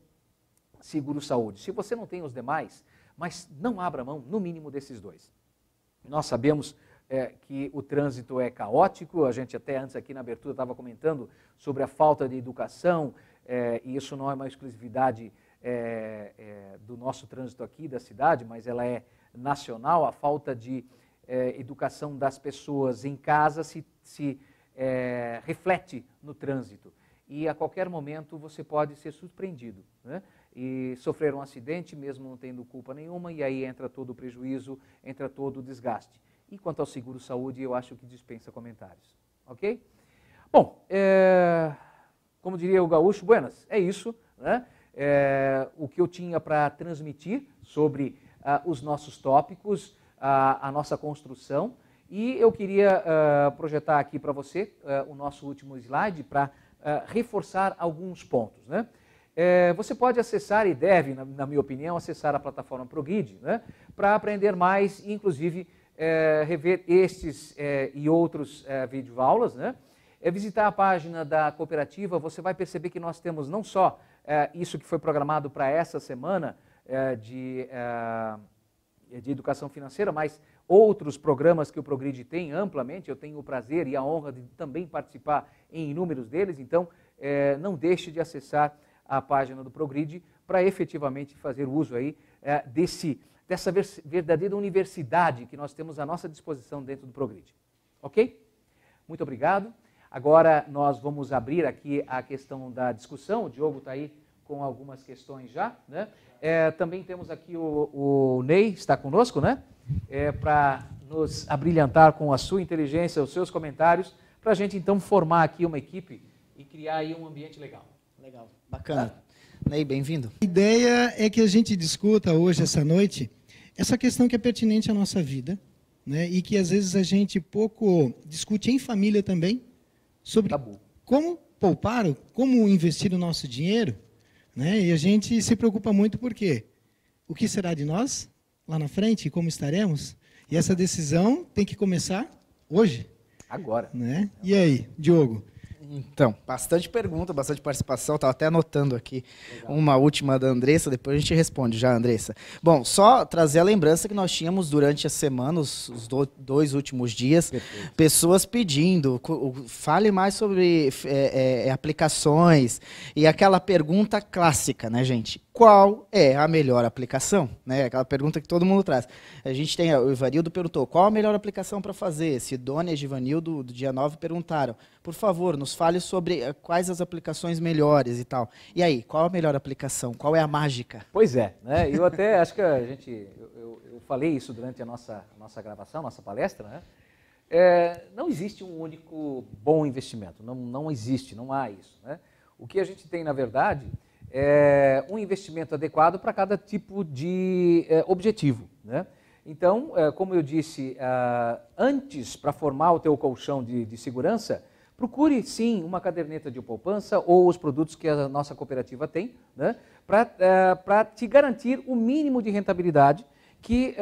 [SPEAKER 2] seguro saúde. Se você não tem os demais, mas não abra mão, no mínimo, desses dois. Nós sabemos que o trânsito é caótico, a gente até antes aqui na abertura estava comentando sobre a falta de educação, e isso não é uma exclusividade do nosso trânsito aqui da cidade, mas ela é nacional. A falta de educação das pessoas em casa se reflete no trânsito. E a qualquer momento você pode ser surpreendido, né? E sofrer um acidente mesmo não tendo culpa nenhuma, e aí entra todo o prejuízo, entra todo o desgaste. E quanto ao seguro-saúde, eu acho que dispensa comentários. Ok? Bom, como diria o gaúcho, buenas, é isso, né? O que eu tinha para transmitir sobre os nossos tópicos, a nossa construção, e eu queria projetar aqui para você o nosso último slide para reforçar alguns pontos, né? Você pode acessar e deve, na minha opinião, acessar a plataforma ProGrid, né, para aprender mais e, inclusive, rever estes e outros videoaulas, né? Visitar a página da cooperativa, você vai perceber que nós temos não só isso que foi programado para essa semana de educação financeira, mas outros programas que o ProGrid tem amplamente. Eu tenho o prazer e a honra de também participar em inúmeros deles, então não deixe de acessar a página do ProGrid para efetivamente fazer uso aí dessa verdadeira universidade que nós temos à nossa disposição dentro do ProGrid. Ok? Muito obrigado. Agora nós vamos abrir aqui a questão da discussão. O Diogo está aí com algumas questões já, né? Também temos aqui o Ney, está conosco, né? Para nos abrilhantar com a sua inteligência, os seus comentários, para a gente então formar aqui uma equipe e criar aí um ambiente legal.
[SPEAKER 3] Legal, bacana. Ney, bem-vindo.
[SPEAKER 4] A ideia é que a gente discuta hoje, essa noite, essa questão que é pertinente à nossa vida, né, e que às vezes a gente pouco discute em família também, sobre como poupar, como investir o nosso dinheiro, né, e a gente se preocupa muito porque o que será de nós lá na frente, como estaremos, e essa decisão tem que começar hoje.
[SPEAKER 2] Agora.
[SPEAKER 4] Né? E aí, Diogo?
[SPEAKER 3] Então, bastante pergunta, bastante participação, estava até anotando aqui. Legal. Uma última da Andressa, depois a gente responde já, Andressa. Bom, só trazer a lembrança que nós tínhamos durante a semana, os 2 últimos dias, perfeito, pessoas pedindo, fale mais sobre aplicações, e aquela pergunta clássica, né, gente? Qual é a melhor aplicação? Né? Aquela pergunta que todo mundo traz. A gente tem, o Ivanildo perguntou, qual a melhor aplicação para fazer? Sidônia e Givanildo, do dia 9, perguntaram. Por favor, nos fale sobre quais as aplicações melhores e tal. E aí, qual a melhor aplicação? Qual é a mágica?
[SPEAKER 2] Pois é, né? Eu até acho que a gente, eu falei isso durante a nossa gravação, nossa palestra, né? Não existe um único bom investimento, não existe, não há isso, né? O que a gente tem, na verdade, um investimento adequado para cada tipo de objetivo, né? Então, como eu disse, antes, para formar o teu colchão de segurança, procure sim uma caderneta de poupança ou os produtos que a nossa cooperativa tem, né, para te garantir o mínimo de rentabilidade que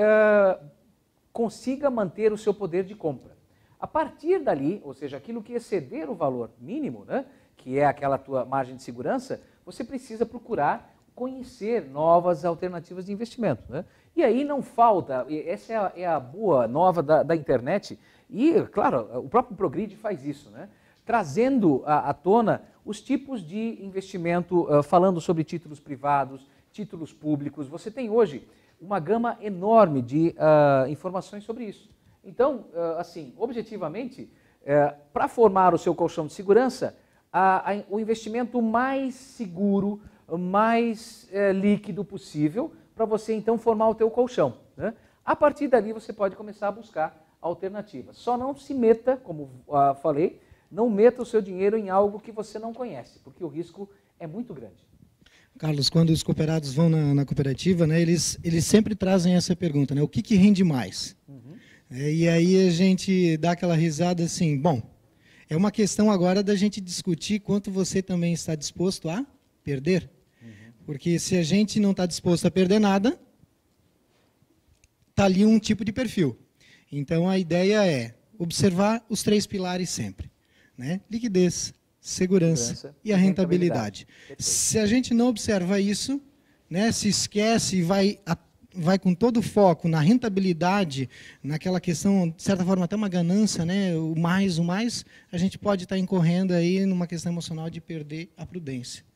[SPEAKER 2] consiga manter o seu poder de compra. A partir dali, ou seja, aquilo que exceder o valor mínimo, né, que é aquela tua margem de segurança, você precisa procurar conhecer novas alternativas de investimento, né? E aí não falta, essa é a boa nova da internet, e, claro, o próprio Progride faz isso, né? Trazendo à tona os tipos de investimento, falando sobre títulos privados, títulos públicos. Você tem hoje uma gama enorme de informações sobre isso. Então, assim, objetivamente, para formar o seu colchão de segurança, o investimento mais seguro, mais líquido possível, para você então formar o teu colchão, né? A partir dali você pode começar a buscar alternativas. Só não se meta, como falei, não meta o seu dinheiro em algo que você não conhece, porque o risco é muito grande.
[SPEAKER 4] Carlos, quando os cooperados vão na cooperativa, né, eles sempre trazem essa pergunta, né, o que rende mais? Uhum. E aí a gente dá aquela risada assim, bom, é uma questão agora da gente discutir quanto você também está disposto a perder. Porque se a gente não está disposto a perder nada, está ali um tipo de perfil. Então, a ideia é observar os 3 pilares sempre, né? Liquidez, segurança e a rentabilidade. Se a gente não observa isso, né, se esquece e vai com todo o foco na rentabilidade, naquela questão, de certa forma, até uma ganância, né, o mais, a gente pode estar incorrendo aí numa questão emocional de perder a prudência.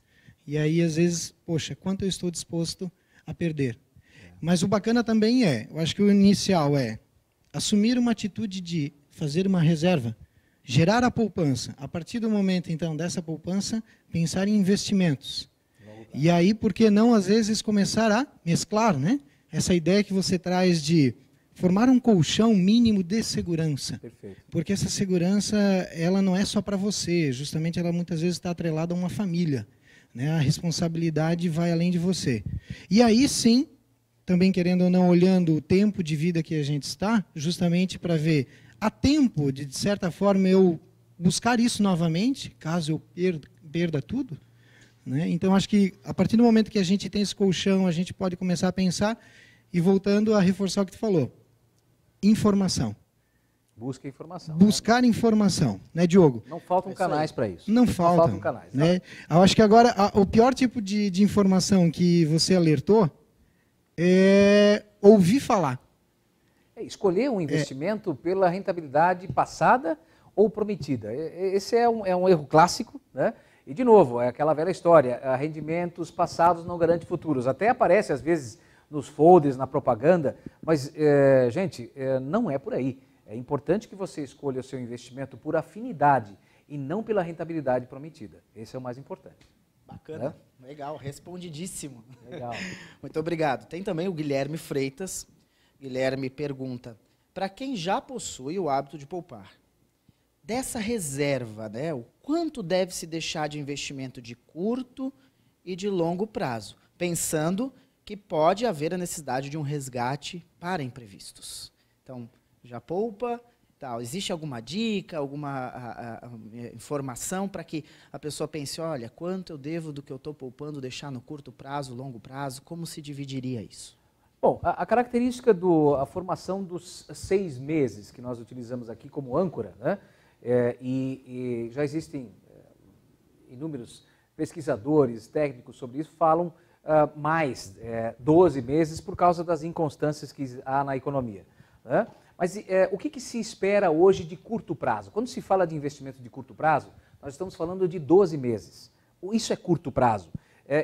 [SPEAKER 4] E aí, às vezes, poxa, quanto eu estou disposto a perder? Mas o bacana também eu acho que o inicial é assumir uma atitude de fazer uma reserva, gerar a poupança. A partir do momento, então, dessa poupança, pensar em investimentos. E aí, por que não, às vezes, começar a mesclar, né? Essa ideia que você traz de formar um colchão mínimo de segurança. Perfeito. Porque essa segurança, ela não é só para você, justamente ela muitas vezes está atrelada a uma família. Né, a responsabilidade vai além de você. E aí sim, também querendo ou não, olhando o tempo de vida que a gente está, justamente para ver, há tempo de certa forma, eu buscar isso novamente, caso eu perda tudo. Né? Então, acho que a partir do momento que a gente tem esse colchão, a gente pode começar a pensar, e voltando a reforçar o que tu falou, informação.
[SPEAKER 2] Busca informação.
[SPEAKER 4] Buscar informação, né, Diogo?
[SPEAKER 2] Não faltam canais para isso.
[SPEAKER 4] Não faltam canais. Né? Eu acho que agora o pior tipo de informação que você alertou é ouvir falar.
[SPEAKER 2] Escolher um investimento pela rentabilidade passada ou prometida. Esse é um erro clássico, né? E, de novo, é aquela velha história, rendimentos passados não garantem futuros. Até aparece, às vezes, nos folders, na propaganda, mas, gente, não é por aí. É importante que você escolha o seu investimento por afinidade e não pela rentabilidade prometida. Esse é o mais importante.
[SPEAKER 3] Bacana, legal, respondidíssimo.
[SPEAKER 2] Legal.
[SPEAKER 3] Muito obrigado. Tem também o Guilherme Freitas. Guilherme pergunta, para quem já possui o hábito de poupar, dessa reserva, né, o quanto deve se deixar de investimento de curto e de longo prazo, pensando que pode haver a necessidade de um resgate para imprevistos? Então, já poupa, tal. Existe alguma dica, alguma informação para que a pessoa pense, olha, quanto eu devo do que eu estou poupando deixar no curto prazo, longo prazo, como se dividiria isso?
[SPEAKER 2] Bom, a característica a formação dos 6 meses que nós utilizamos aqui como âncora, né? E já existem inúmeros pesquisadores, técnicos sobre isso, falam mais 12 meses por causa das inconstâncias que há na economia, né? Mas o que se espera hoje de curto prazo? Quando se fala de investimento de curto prazo, nós estamos falando de 12 meses. Isso é curto prazo.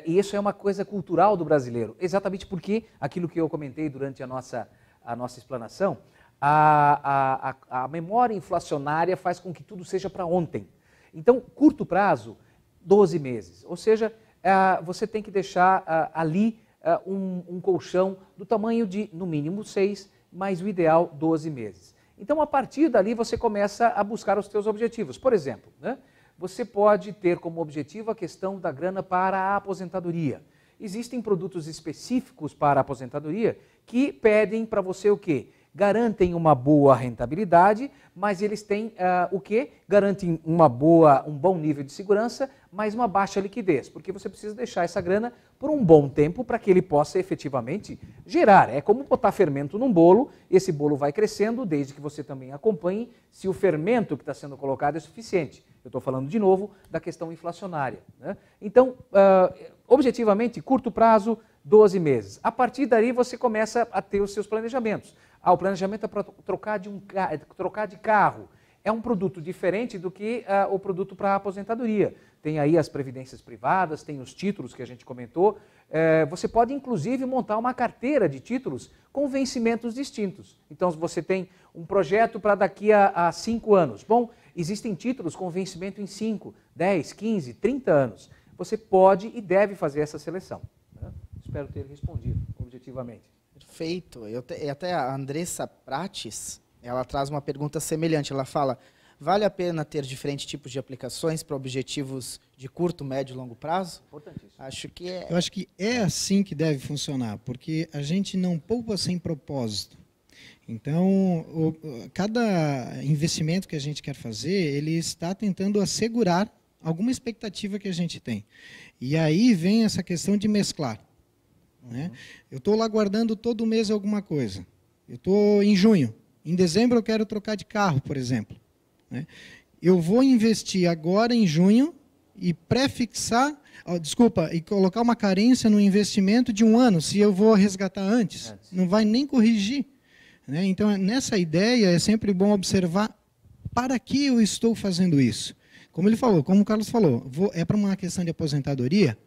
[SPEAKER 2] E isso é uma coisa cultural do brasileiro, exatamente porque, aquilo que eu comentei durante a nossa explanação, a memória inflacionária faz com que tudo seja para ontem. Então, curto prazo, 12 meses. Ou seja, você tem que deixar ali um colchão do tamanho de, no mínimo, 6, mas o ideal, 12 meses. Então, a partir dali, você começa a buscar os seus objetivos. Por exemplo, né, você pode ter como objetivo a questão da grana para a aposentadoria. Existem produtos específicos para a aposentadoria que pedem para você o quê? Garantem uma boa rentabilidade, mas eles têm o quê? Garantem um bom nível de segurança, mas uma baixa liquidez, porque você precisa deixar essa grana por um bom tempo para que ele possa efetivamente gerar. É como botar fermento num bolo, esse bolo vai crescendo, desde que você também acompanhe se o fermento que está sendo colocado é suficiente. Eu estou falando de novo da questão inflacionária, né? Então, objetivamente, curto prazo, 12 meses. A partir daí você começa a ter os seus planejamentos. O planejamento é para trocar de carro. É um produto diferente do que o produto para a aposentadoria. Tem aí as previdências privadas, tem os títulos que a gente comentou. Você pode, inclusive, montar uma carteira de títulos com vencimentos distintos. Então, você tem um projeto para daqui a 5 anos. Bom, existem títulos com vencimento em 5, 10, 15, 30 anos. Você pode e deve fazer essa seleção, né? Espero ter respondido objetivamente.
[SPEAKER 3] Perfeito. Até a Andressa Prates, ela traz uma pergunta semelhante. Ela fala, vale a pena ter diferentes tipos de aplicações para objetivos de curto, médio e longo prazo?
[SPEAKER 2] Importantíssimo.
[SPEAKER 4] Eu acho que é assim que deve funcionar, porque a gente não poupa sem propósito. Então, cada investimento que a gente quer fazer, ele está tentando assegurar alguma expectativa que a gente tem. E aí vem essa questão de mesclar, né? Eu estou lá guardando todo mês alguma coisa. Eu estou em junho. Em dezembro eu quero trocar de carro, por exemplo, né? Eu vou investir agora em junho e prefixar, e colocar uma carência no investimento de 1 ano, se eu vou resgatar antes. Não vai nem corrigir, né? Então, nessa ideia, é sempre bom observar para que eu estou fazendo isso. Como ele falou, como o Carlos falou, é para uma questão de aposentadoria,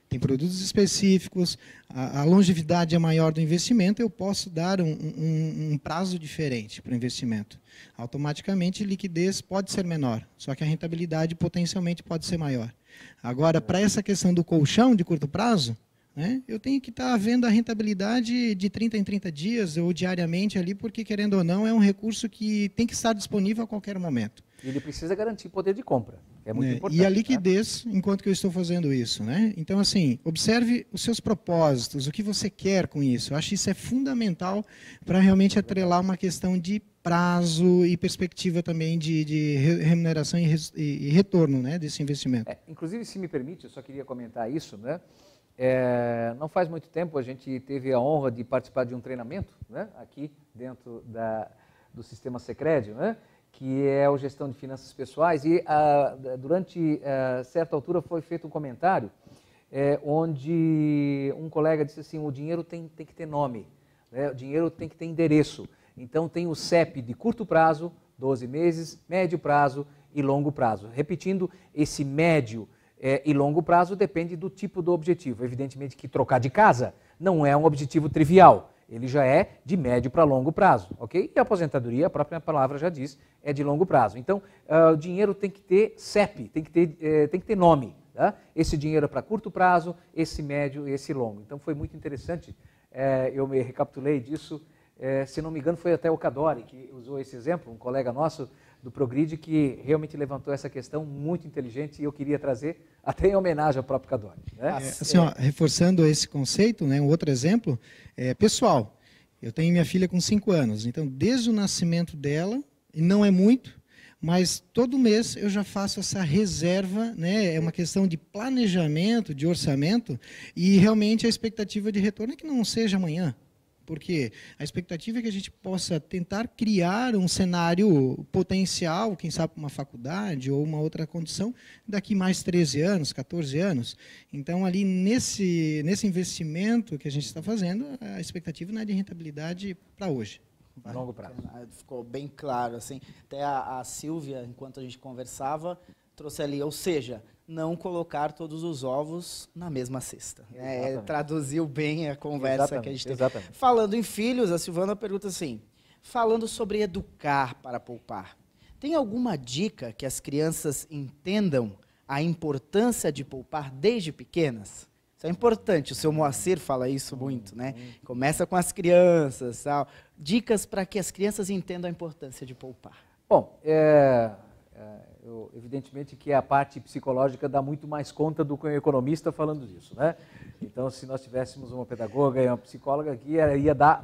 [SPEAKER 4] tem produtos específicos, a longevidade é maior do investimento, eu posso dar um prazo diferente para o investimento. Automaticamente, a liquidez pode ser menor, só que a rentabilidade potencialmente pode ser maior. Agora, para essa questão do colchão de curto prazo, né, eu tenho que estar vendo a rentabilidade de 30 em 30 dias ou diariamente ali, porque, querendo ou não, é um recurso que tem que estar disponível a qualquer momento.
[SPEAKER 2] E ele precisa garantir poder de compra, que é muito importante.
[SPEAKER 4] E a liquidez, né, enquanto que eu estou fazendo isso, né? Então, assim, observe os seus propósitos, o que você quer com isso. Eu acho que isso é fundamental para realmente atrelar uma questão de prazo e perspectiva também de remuneração e retorno, né, desse investimento.
[SPEAKER 2] Inclusive, se me permite, eu só queria comentar isso, né? Não faz muito tempo a gente teve a honra de participar de um treinamento, né, aqui dentro do Sistema Sicredi, né, que é a gestão de finanças pessoais, e durante certa altura foi feito um comentário onde um colega disse assim, o dinheiro tem que ter nome, né, o dinheiro tem que ter endereço. Então tem o CEP de curto prazo, 12 meses, médio prazo e longo prazo. Repetindo, esse médio e longo prazo depende do tipo do objetivo. Evidentemente que trocar de casa não é um objetivo trivial, ele já é de médio para longo prazo, ok? E a aposentadoria, a própria palavra já diz, é de longo prazo. Então, o dinheiro tem que ter CEP, tem que ter nome, tá? Esse dinheiro é para curto prazo, esse médio e esse longo. Então, foi muito interessante, eu me recapitulei disso, se não me engano, foi até o Cadori que usou esse exemplo, um colega nosso do Progrid, que realmente levantou essa questão muito inteligente e eu queria trazer até em homenagem ao próprio Cadori, né?
[SPEAKER 4] Assim, reforçando esse conceito, né, um outro exemplo, pessoal, eu tenho minha filha com 5 anos, então desde o nascimento dela, e não é muito, mas todo mês eu já faço essa reserva, né, é uma questão de planejamento, de orçamento, e realmente a expectativa de retorno é que não seja amanhã. Porque a expectativa é que a gente possa tentar criar um cenário potencial, quem sabe uma faculdade ou uma outra condição, daqui mais 13 anos, 14 anos. Então, ali nesse investimento que a gente está fazendo, a expectativa não é de rentabilidade para hoje.
[SPEAKER 2] A longo prazo.
[SPEAKER 3] Ficou bem claro, assim. Até a Silvia, enquanto a gente conversava, trouxe ali, ou seja, não colocar todos os ovos na mesma cesta. Traduziu bem a conversa que a gente teve. Exatamente. Falando em filhos, a Silvana pergunta assim, falando sobre educar para poupar, tem alguma dica que as crianças entendam a importância de poupar desde pequenas? Isso é importante, o seu Moacir fala isso muito, né? Começa com as crianças, tal. Dicas para que as crianças entendam a importância de poupar.
[SPEAKER 2] Bom, evidentemente que a parte psicológica dá muito mais conta do que um economista falando disso, né? Então, se nós tivéssemos uma pedagoga e uma psicóloga aqui, ia dar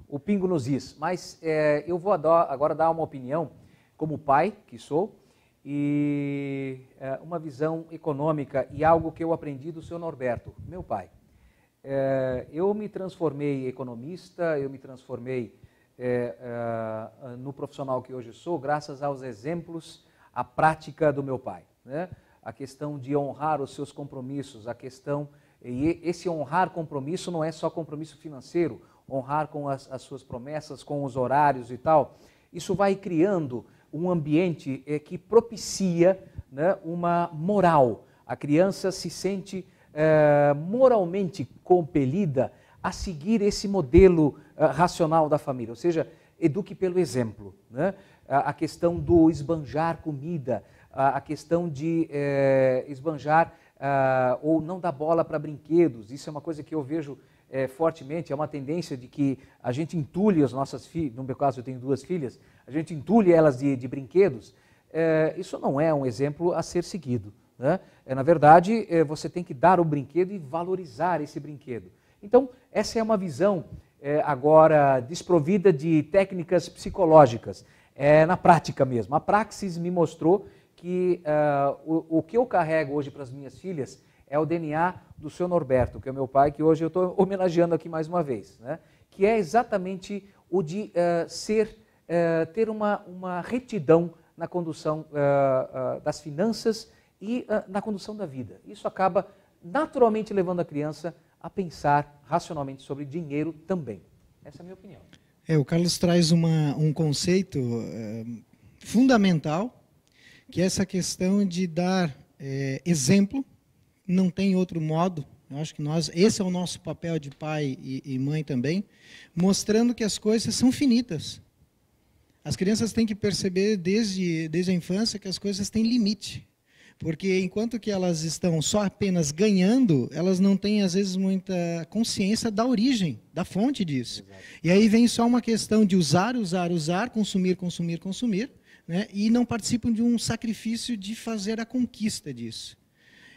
[SPEAKER 2] o pingo nos is. Mas eu vou agora dar uma opinião como pai que sou e uma visão econômica e algo que eu aprendi do seu Norberto, meu pai. Eu me transformei economista, eu me transformei no profissional que hoje sou, graças aos exemplos, à prática do meu pai, né? A questão de honrar os seus compromissos, e esse honrar compromisso não é só compromisso financeiro, honrar com as suas promessas, com os horários e tal. Isso vai criando um ambiente que propicia, né, uma moral. A criança se sente moralmente compelida a seguir esse modelo racional da família, ou seja, eduque pelo exemplo, né? A questão do esbanjar comida, a questão de esbanjar ou não dar bola para brinquedos, isso é uma coisa que eu vejo fortemente, é uma tendência de que a gente entulhe as nossas filhas, no meu caso eu tenho 2 filhas, a gente entulhe elas de brinquedos, isso não é um exemplo a ser seguido, né? Na verdade, você tem que dar o brinquedo e valorizar esse brinquedo. Então, essa é uma visão agora desprovida de técnicas psicológicas, na prática mesmo. A praxis me mostrou que o que eu carrego hoje para as minhas filhas é o DNA do seu Norberto, que é o meu pai, que hoje eu estou homenageando aqui mais uma vez, né? Que é exatamente o de ter uma retidão na condução das finanças e na condução da vida. Isso acaba naturalmente levando a criança a pensar racionalmente sobre dinheiro também. Essa é a minha opinião.
[SPEAKER 4] O Carlos traz um conceito fundamental, que é essa questão de dar exemplo, não tem outro modo. Eu acho que esse é o nosso papel de pai e mãe também, mostrando que as coisas são finitas. As crianças têm que perceber desde a infância que as coisas têm limite. Porque enquanto que elas estão só apenas ganhando, elas não têm, às vezes, muita consciência da origem, da fonte disso. Exato. E aí vem só uma questão de usar, consumir, né? E não participam de um sacrifício de fazer a conquista disso.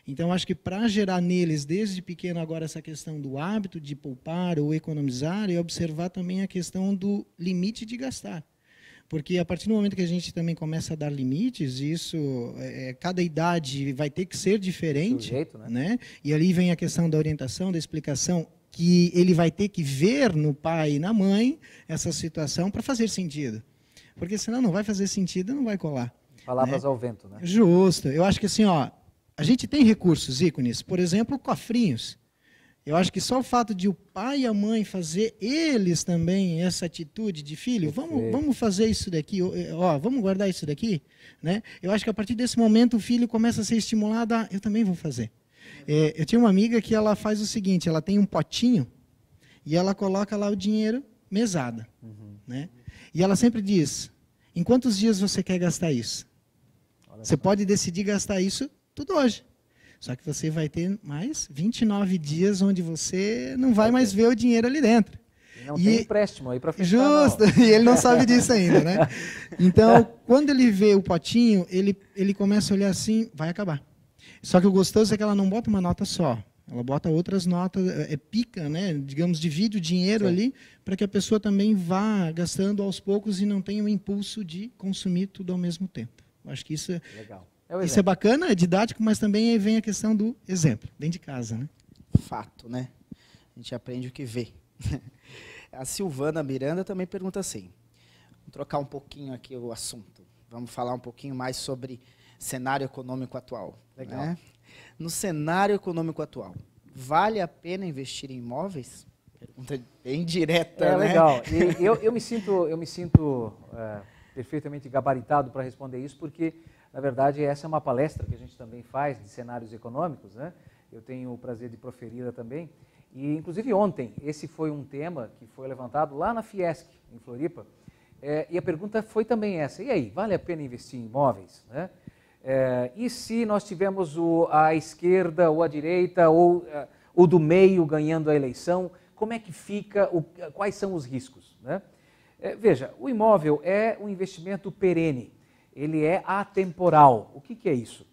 [SPEAKER 4] Então, acho que para gerar neles, desde pequeno, agora essa questão do hábito de poupar ou economizar, e observar também a questão do limite de gastar. Porque a partir do momento que a gente também começa a dar limites, isso, cada idade vai ter que ser diferente, jeito, né? E ali vem a questão da orientação, da explicação, que ele vai ter que ver no pai e na mãe essa situação para fazer sentido. Porque senão não vai fazer sentido, não vai colar.
[SPEAKER 2] Palavras, né? Ao vento, né?
[SPEAKER 4] Justo. Eu acho que assim, a gente tem recursos, ícones, por exemplo, cofrinhos. Eu acho que só o fato de o pai e a mãe fazer eles também essa atitude de filho, vamos fazer isso daqui, vamos guardar isso daqui, né? Eu acho que a partir desse momento o filho começa a ser estimulado eu também vou fazer. Eu tinha uma amiga que ela faz o seguinte, ela tem um potinho e ela coloca lá o dinheiro mesada, né? E ela sempre diz, em quantos dias você quer gastar isso? Você pode decidir gastar isso tudo hoje. Só que você vai ter mais 29 dias onde você não vai mais ver o dinheiro ali dentro.
[SPEAKER 2] E não tem empréstimo aí para fechar.
[SPEAKER 4] Justo, e ele não sabe disso ainda, né? Então, quando ele vê o potinho, ele começa a olhar assim, vai acabar. Só que o gostoso é que ela não bota uma nota só. Ela bota outras notas, pica, né? Digamos, divide o dinheiro ali, para que a pessoa também vá gastando aos poucos e não tenha o impulso de consumir tudo ao mesmo tempo. Eu acho que isso
[SPEAKER 2] legal.
[SPEAKER 4] Isso é bacana, é didático, mas também vem a questão do exemplo, dentro de casa, né?
[SPEAKER 3] Fato, né? A gente aprende o que vê. A Silvana Miranda também pergunta assim, vamos trocar um pouquinho aqui o assunto, vamos falar um pouquinho mais sobre cenário econômico atual.
[SPEAKER 2] Legal.
[SPEAKER 3] Né? No cenário econômico atual, vale a pena investir em imóveis? Pergunta bem direta, né?
[SPEAKER 2] Legal. E eu me sinto perfeitamente gabaritado para responder isso, porque na verdade, essa é uma palestra que a gente também faz de cenários econômicos, né? Eu tenho o prazer de proferir também. E, inclusive, ontem, esse foi um tema que foi levantado lá na Fiesc, em Floripa. E a pergunta foi também essa. E aí, vale a pena investir em imóveis? Né? E se nós tivermos a esquerda ou a direita ou o do meio ganhando a eleição, como é que fica? Quais são os riscos? Né? Veja, o imóvel é um investimento perene. ele é atemporal. O que é isso?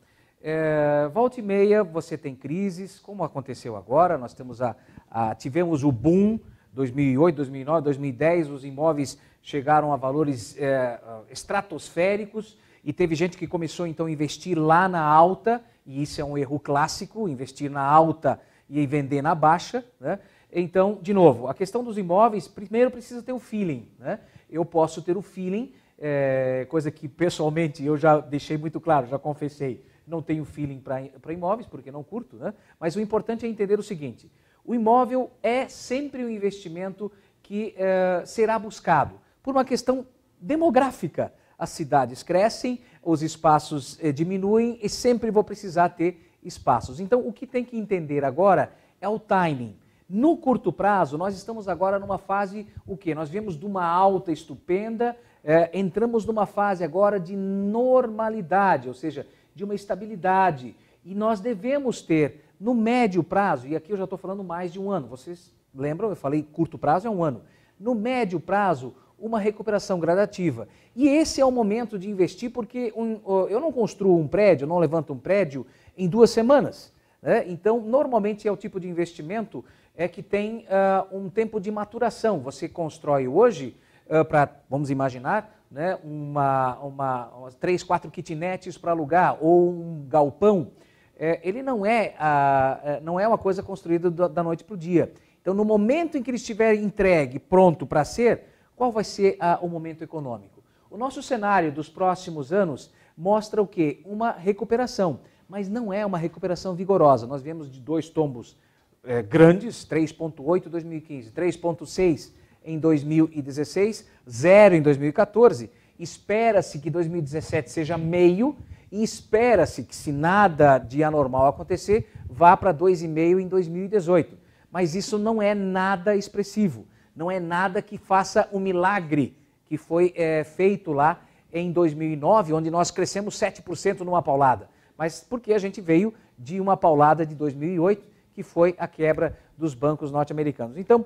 [SPEAKER 2] Volta e meia você tem crises, como aconteceu agora, nós tivemos o boom 2008, 2009, 2010, os imóveis chegaram a valores estratosféricos e teve gente que começou então a investir lá na alta, e isso é um erro clássico, investir na alta e vender na baixa, né? Então, de novo, a questão dos imóveis, primeiro precisa ter o feeling, né? Eu posso ter o feeling, coisa que pessoalmente eu já deixei muito claro, já confessei, não tenho feeling para imóveis, porque não curto, né? Mas o importante é entender o seguinte, o imóvel é sempre um investimento que será buscado por uma questão demográfica. As cidades crescem, os espaços diminuem e sempre vou precisar ter espaços. Então, o que tem que entender agora é o timing. No curto prazo, nós estamos agora numa fase, o quê? Nós viemos de uma alta estupenda, entramos numa fase agora de normalidade, ou seja, de uma estabilidade. E nós devemos ter, no médio prazo, e aqui eu já estou falando mais de um ano, vocês lembram? Eu falei curto prazo é um ano. No médio prazo, uma recuperação gradativa. E esse é o momento de investir, porque eu não construo um prédio, não levanto um prédio em 2 semanas. Né? Então, normalmente é o tipo de investimento que tem um tempo de maturação. Você constrói hoje, vamos imaginar, né, 3, 4 kitnets para alugar, ou um galpão. Ele não é uma coisa construída da noite para o dia. Então, no momento em que ele estiver entregue, pronto para ser, qual vai ser o momento econômico? O nosso cenário dos próximos anos mostra o quê? Uma recuperação, mas não é uma recuperação vigorosa. Nós viemos de 2 tombos grandes, 3,8 em 2015, 3,6 em 2016, 0 em 2014. Espera-se que 2017 seja meio e espera-se que, se nada de anormal acontecer, vá para 2,5 em 2018. Mas isso não é nada expressivo. Não é nada que faça o milagre que foi feito lá em 2009, onde nós crescemos 7% numa paulada. Mas porque a gente veio de uma paulada de 2008, que foi a quebra dos bancos norte-americanos. Então,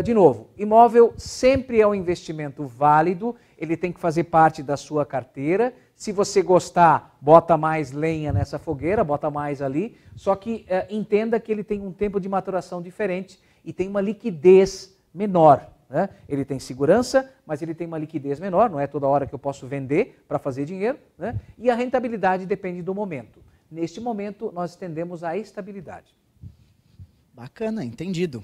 [SPEAKER 2] de novo, imóvel sempre é um investimento válido, ele tem que fazer parte da sua carteira. Se você gostar, bota mais lenha nessa fogueira, bota mais ali, só que entenda que ele tem um tempo de maturação diferente e tem uma liquidez menor. Né? Ele tem segurança, mas ele tem uma liquidez menor, não é toda hora que eu posso vender para fazer dinheiro, né? E a rentabilidade depende do momento. Neste momento, nós tendemos à estabilidade.
[SPEAKER 3] Bacana, entendido.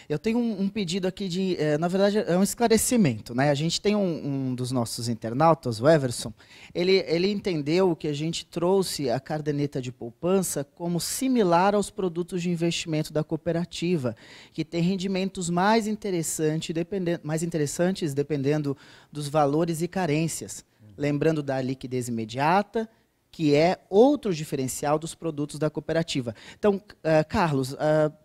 [SPEAKER 3] Eu tenho um pedido aqui na verdade, é um esclarecimento, né? A gente tem um dos nossos internautas, o Everson, ele entendeu que a gente trouxe a caderneta de poupança como similar aos produtos de investimento da cooperativa, que tem rendimentos mais interessantes dependendo dos valores e carências. Lembrando da liquidez imediata, que é outro diferencial dos produtos da cooperativa. Então, Carlos,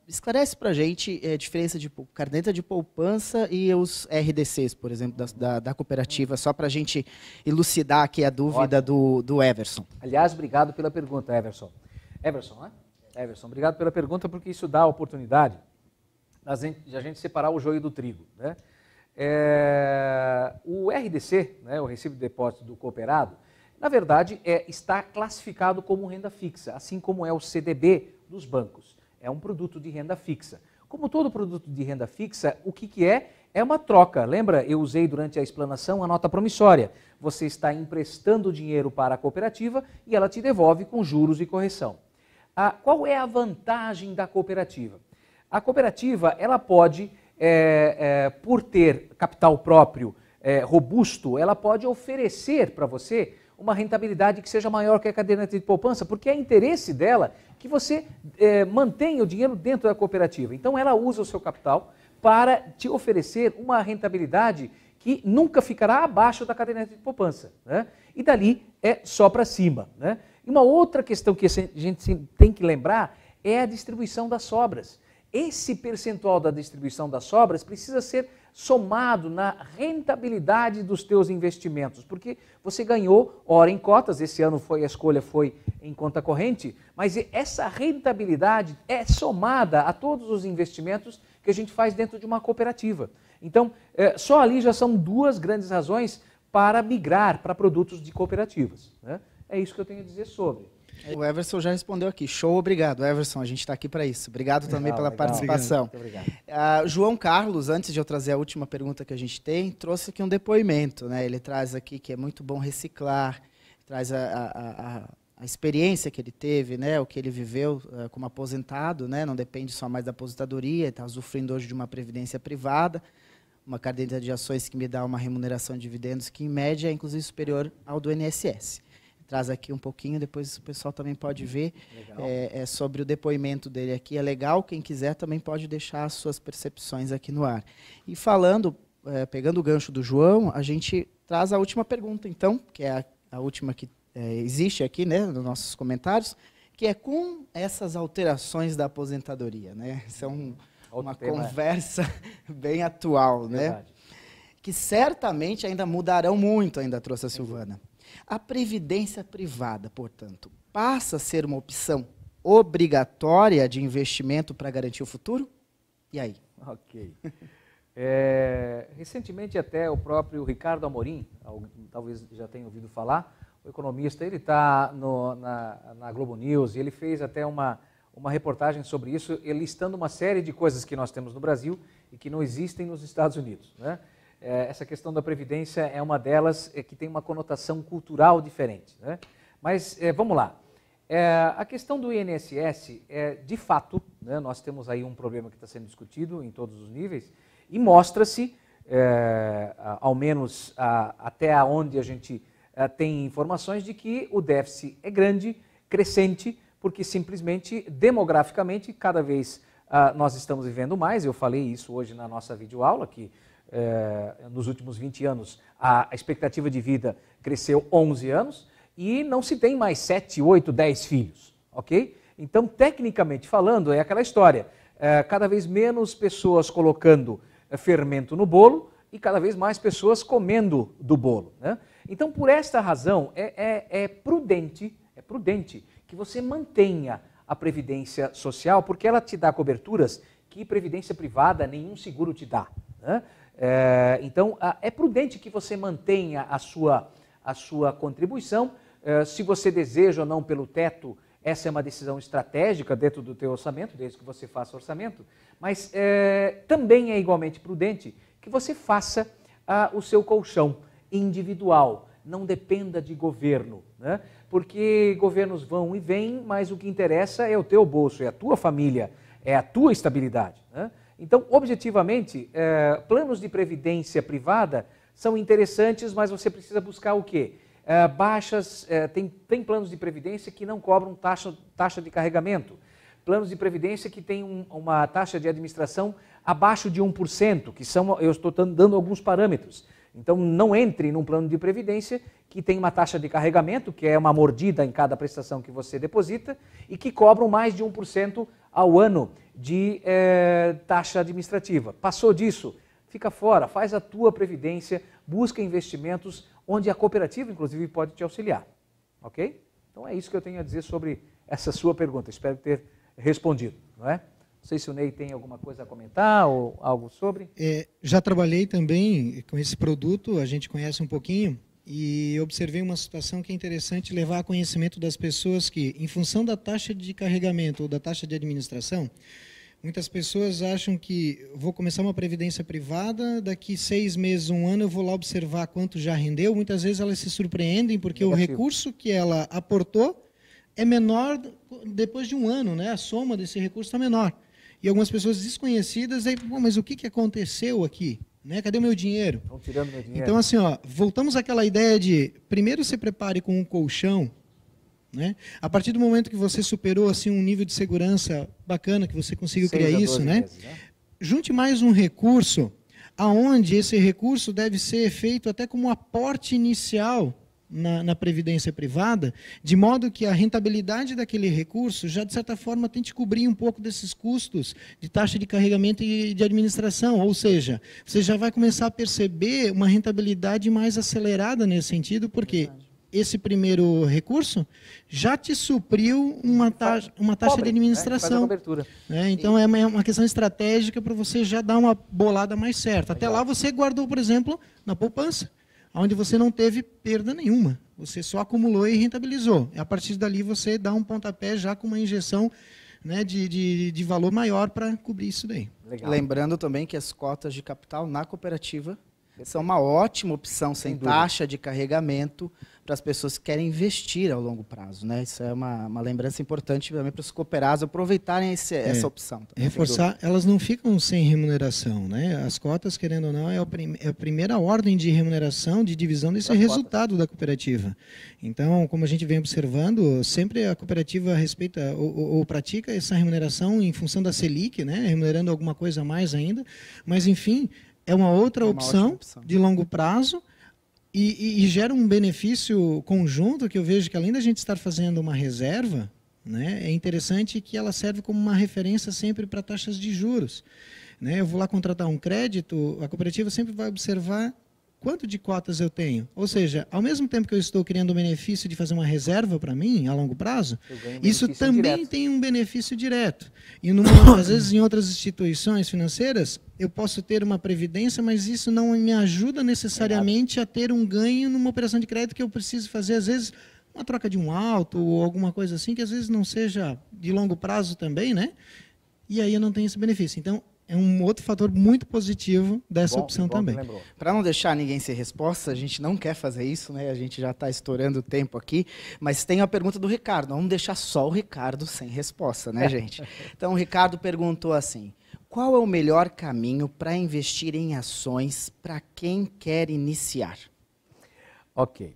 [SPEAKER 3] esclarece para a gente a diferença de caderneta de poupança e os RDCs, por exemplo, da cooperativa, só para a gente elucidar aqui a dúvida do Everson.
[SPEAKER 2] Aliás, obrigado pela pergunta, Everson. Everson, né? Everson, obrigado pela pergunta, porque isso dá a oportunidade de a gente separar o joio do trigo. Né? O RDC, né, o Recibo de Depósito do Cooperado, na verdade, está classificado como renda fixa, assim como é o CDB dos bancos. É um produto de renda fixa. Como todo produto de renda fixa, o que é? É uma troca. Lembra, eu usei durante a explanação a nota promissória. Você está emprestando dinheiro para a cooperativa e ela te devolve com juros e correção. Qual é a vantagem da cooperativa? A cooperativa, ela pode, por ter capital próprio robusto, ela pode oferecer para você uma rentabilidade que seja maior que a caderneta de poupança, porque é interesse dela que você mantenha o dinheiro dentro da cooperativa. Então, ela usa o seu capital para te oferecer uma rentabilidade que nunca ficará abaixo da caderneta de poupança. Né? E dali é só para cima. Né? E uma outra questão que a gente tem que lembrar é a distribuição das sobras. Esse percentual da distribuição das sobras precisa ser somado na rentabilidade dos teus investimentos, porque você ganhou ora em cotas, esse ano a escolha foi em conta corrente, mas essa rentabilidade é somada a todos os investimentos que a gente faz dentro de uma cooperativa. Então, só ali já são 2 grandes razões para migrar para produtos de cooperativas, né? É isso que eu tenho a dizer sobre.
[SPEAKER 3] O Everson já respondeu aqui. Show, obrigado. Everson, a gente está aqui para isso. Obrigado também pela participação.
[SPEAKER 2] Muito obrigado.
[SPEAKER 3] João Carlos, antes de eu trazer a última pergunta que a gente tem, trouxe aqui um depoimento, né? Ele traz aqui que é muito bom reciclar, traz a experiência que ele teve, né? O que ele viveu como aposentado, né? Não depende só mais da aposentadoria, está usufruindo hoje de uma previdência privada, uma caderneta de ações que me dá uma remuneração de dividendos que, em média, é inclusive superior ao do INSS. Traz aqui um pouquinho, depois o pessoal também pode ver sobre o depoimento dele aqui. É legal, quem quiser também pode deixar as suas percepções aqui no ar. E falando, pegando o gancho do João, a gente traz a última pergunta, então, que é a última que existe aqui, né, nos nossos comentários, que é com essas alterações da aposentadoria, né? Isso é uma conversa bem atual, né? Que certamente ainda mudarão muito, ainda trouxe a Silvana. A previdência privada, portanto, passa a ser uma opção obrigatória de investimento para garantir o futuro? E aí?
[SPEAKER 2] Ok. Recentemente até o próprio Ricardo Amorim, talvez já tenha ouvido falar, o economista, ele está na Globo News e ele fez até uma reportagem sobre isso, listando uma série de coisas que nós temos no Brasil e que não existem nos Estados Unidos, né? Essa questão da previdência é uma delas que tem uma conotação cultural diferente, né? Mas vamos lá. A questão do INSS, de fato, né, nós temos aí um problema que está sendo discutido em todos os níveis e mostra-se, ao menos até onde a gente tem informações de que o déficit é grande, crescente, porque simplesmente, demograficamente, cada vez nós estamos vivendo mais. Eu falei isso hoje na nossa videoaula, que nos últimos 20 anos a expectativa de vida cresceu 11 anos e não se tem mais 7, 8, 10 filhos, ok? Então, tecnicamente falando, é aquela história, cada vez menos pessoas colocando fermento no bolo e cada vez mais pessoas comendo do bolo, né? Então, por esta razão, é prudente que você mantenha a previdência social, porque ela te dá coberturas que previdência privada nenhum seguro te dá, né? Então, é prudente que você mantenha a sua contribuição. Se você deseja ou não pelo teto, essa é uma decisão estratégica dentro do teu orçamento, desde que você faça orçamento, mas também é igualmente prudente que você faça o seu colchão individual, não dependa de governo, né? Porque governos vão e vêm, mas o que interessa é o teu bolso, é a tua família, é a tua estabilidade, né? Então, objetivamente, planos de previdência privada são interessantes, mas você precisa buscar o quê? Tem planos de previdência que não cobram taxa de carregamento, planos de previdência que têm uma taxa de administração abaixo de 1%, que são, eu estou dando alguns parâmetros. Então, não entre num plano de previdência que tem uma taxa de carregamento, que é uma mordida em cada prestação que você deposita, e que cobram mais de 1% ao ano de taxa administrativa. Passou disso, fica fora, faz a tua previdência, busca investimentos onde a cooperativa, inclusive, pode te auxiliar. Ok? Então, é isso que eu tenho a dizer sobre essa sua pergunta. Espero ter respondido, não é? Não sei se o Ney tem alguma coisa a comentar ou algo sobre.
[SPEAKER 4] Já trabalhei também com esse produto, a gente conhece um pouquinho, e observei uma situação que é interessante levar a conhecimento das pessoas que, em função da taxa de carregamento ou da taxa de administração, muitas pessoas acham que vou começar uma previdência privada, daqui 6 meses, 1 ano, eu vou lá observar quanto já rendeu. Muitas vezes elas se surpreendem porque o recurso que ela aportou é menor depois de 1 ano, né? A soma desse recurso está menor. E algumas pessoas desconhecidas, aí, mas o que aconteceu aqui? Né? Cadê o meu dinheiro?
[SPEAKER 2] Estão tirando meu dinheiro.
[SPEAKER 4] Então, assim, voltamos àquela ideia de, primeiro se prepare com um colchão, né? A partir do momento que você superou assim, um nível de segurança bacana, que você conseguiu criar isso, né?
[SPEAKER 2] Meses, né?
[SPEAKER 4] Junte mais um recurso, aonde esse recurso deve ser feito até como aporte inicial na previdência privada, de modo que a rentabilidade daquele recurso já, de certa forma, tente cobrir um pouco desses custos de taxa de carregamento e de administração. Ou seja, você já vai começar a perceber uma rentabilidade mais acelerada nesse sentido, porque esse primeiro recurso já te supriu uma taxa de administração. Né? Então, é uma questão estratégica para você já dar uma bolada mais certa. Até lá, você guardou, por exemplo, na poupança. onde você não teve perda nenhuma. Você só acumulou e rentabilizou. A partir dali você dá um pontapé já com uma injeção, né, de valor maior para cobrir isso daí.
[SPEAKER 3] Legal. Lembrando também que as cotas de capital na cooperativa são uma ótima opção sem taxa de carregamento para as pessoas que querem investir ao longo prazo, né? Isso é uma lembrança importante também para os cooperados aproveitarem essa opção. Também.
[SPEAKER 4] Reforçar, elas não ficam sem remuneração, né? As cotas, querendo ou não, é a primeira ordem de remuneração, de divisão desse resultado da cooperativa. Então, como a gente vem observando, sempre a cooperativa respeita ou pratica essa remuneração em função da Selic, né? Remunerando alguma coisa a mais ainda, mas enfim, é uma outra opção de longo prazo e gera um benefício conjunto que eu vejo que, além da gente estar fazendo uma reserva, né, é interessante que ela serve como uma referência sempre para taxas de juros. Né? Eu vou lá contratar um crédito, a cooperativa sempre vai observar quanto de cotas eu tenho. Ou seja, ao mesmo tempo que eu estou criando o benefício de fazer uma reserva para mim, a longo prazo, isso também tem um benefício direto. E, às vezes, em outras instituições financeiras, eu posso ter uma previdência, mas isso não me ajuda necessariamente a ter um ganho numa operação de crédito que eu preciso fazer, às vezes, uma troca de um auto ou alguma coisa assim, que às vezes não seja de longo prazo também, né? E aí eu não tenho esse benefício. Então, é um outro fator muito positivo dessa opção também.
[SPEAKER 3] Para não deixar ninguém sem resposta, a gente não quer fazer isso, né? A gente já está estourando o tempo aqui, mas tem a pergunta do Ricardo. Não vamos deixar só o Ricardo sem resposta, né, gente? Então, o Ricardo perguntou assim: qual é o melhor caminho para investir em ações para quem quer iniciar?
[SPEAKER 2] Ok.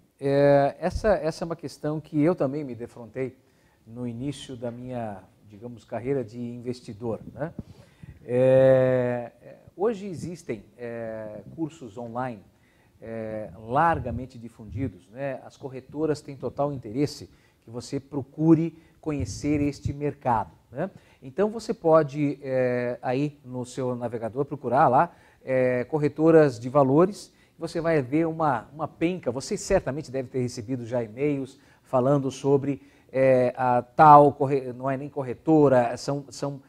[SPEAKER 2] Essa é uma questão que eu também me defrontei no início da minha, digamos, carreira de investidor, né? Hoje existem cursos online largamente difundidos, né? As corretoras têm total interesse que você procure conhecer este mercado, né? Então você pode aí no seu navegador procurar lá corretoras de valores. Você vai ver uma penca. Você certamente deve ter recebido já e-mails falando sobre a tal, não é nem corretora, são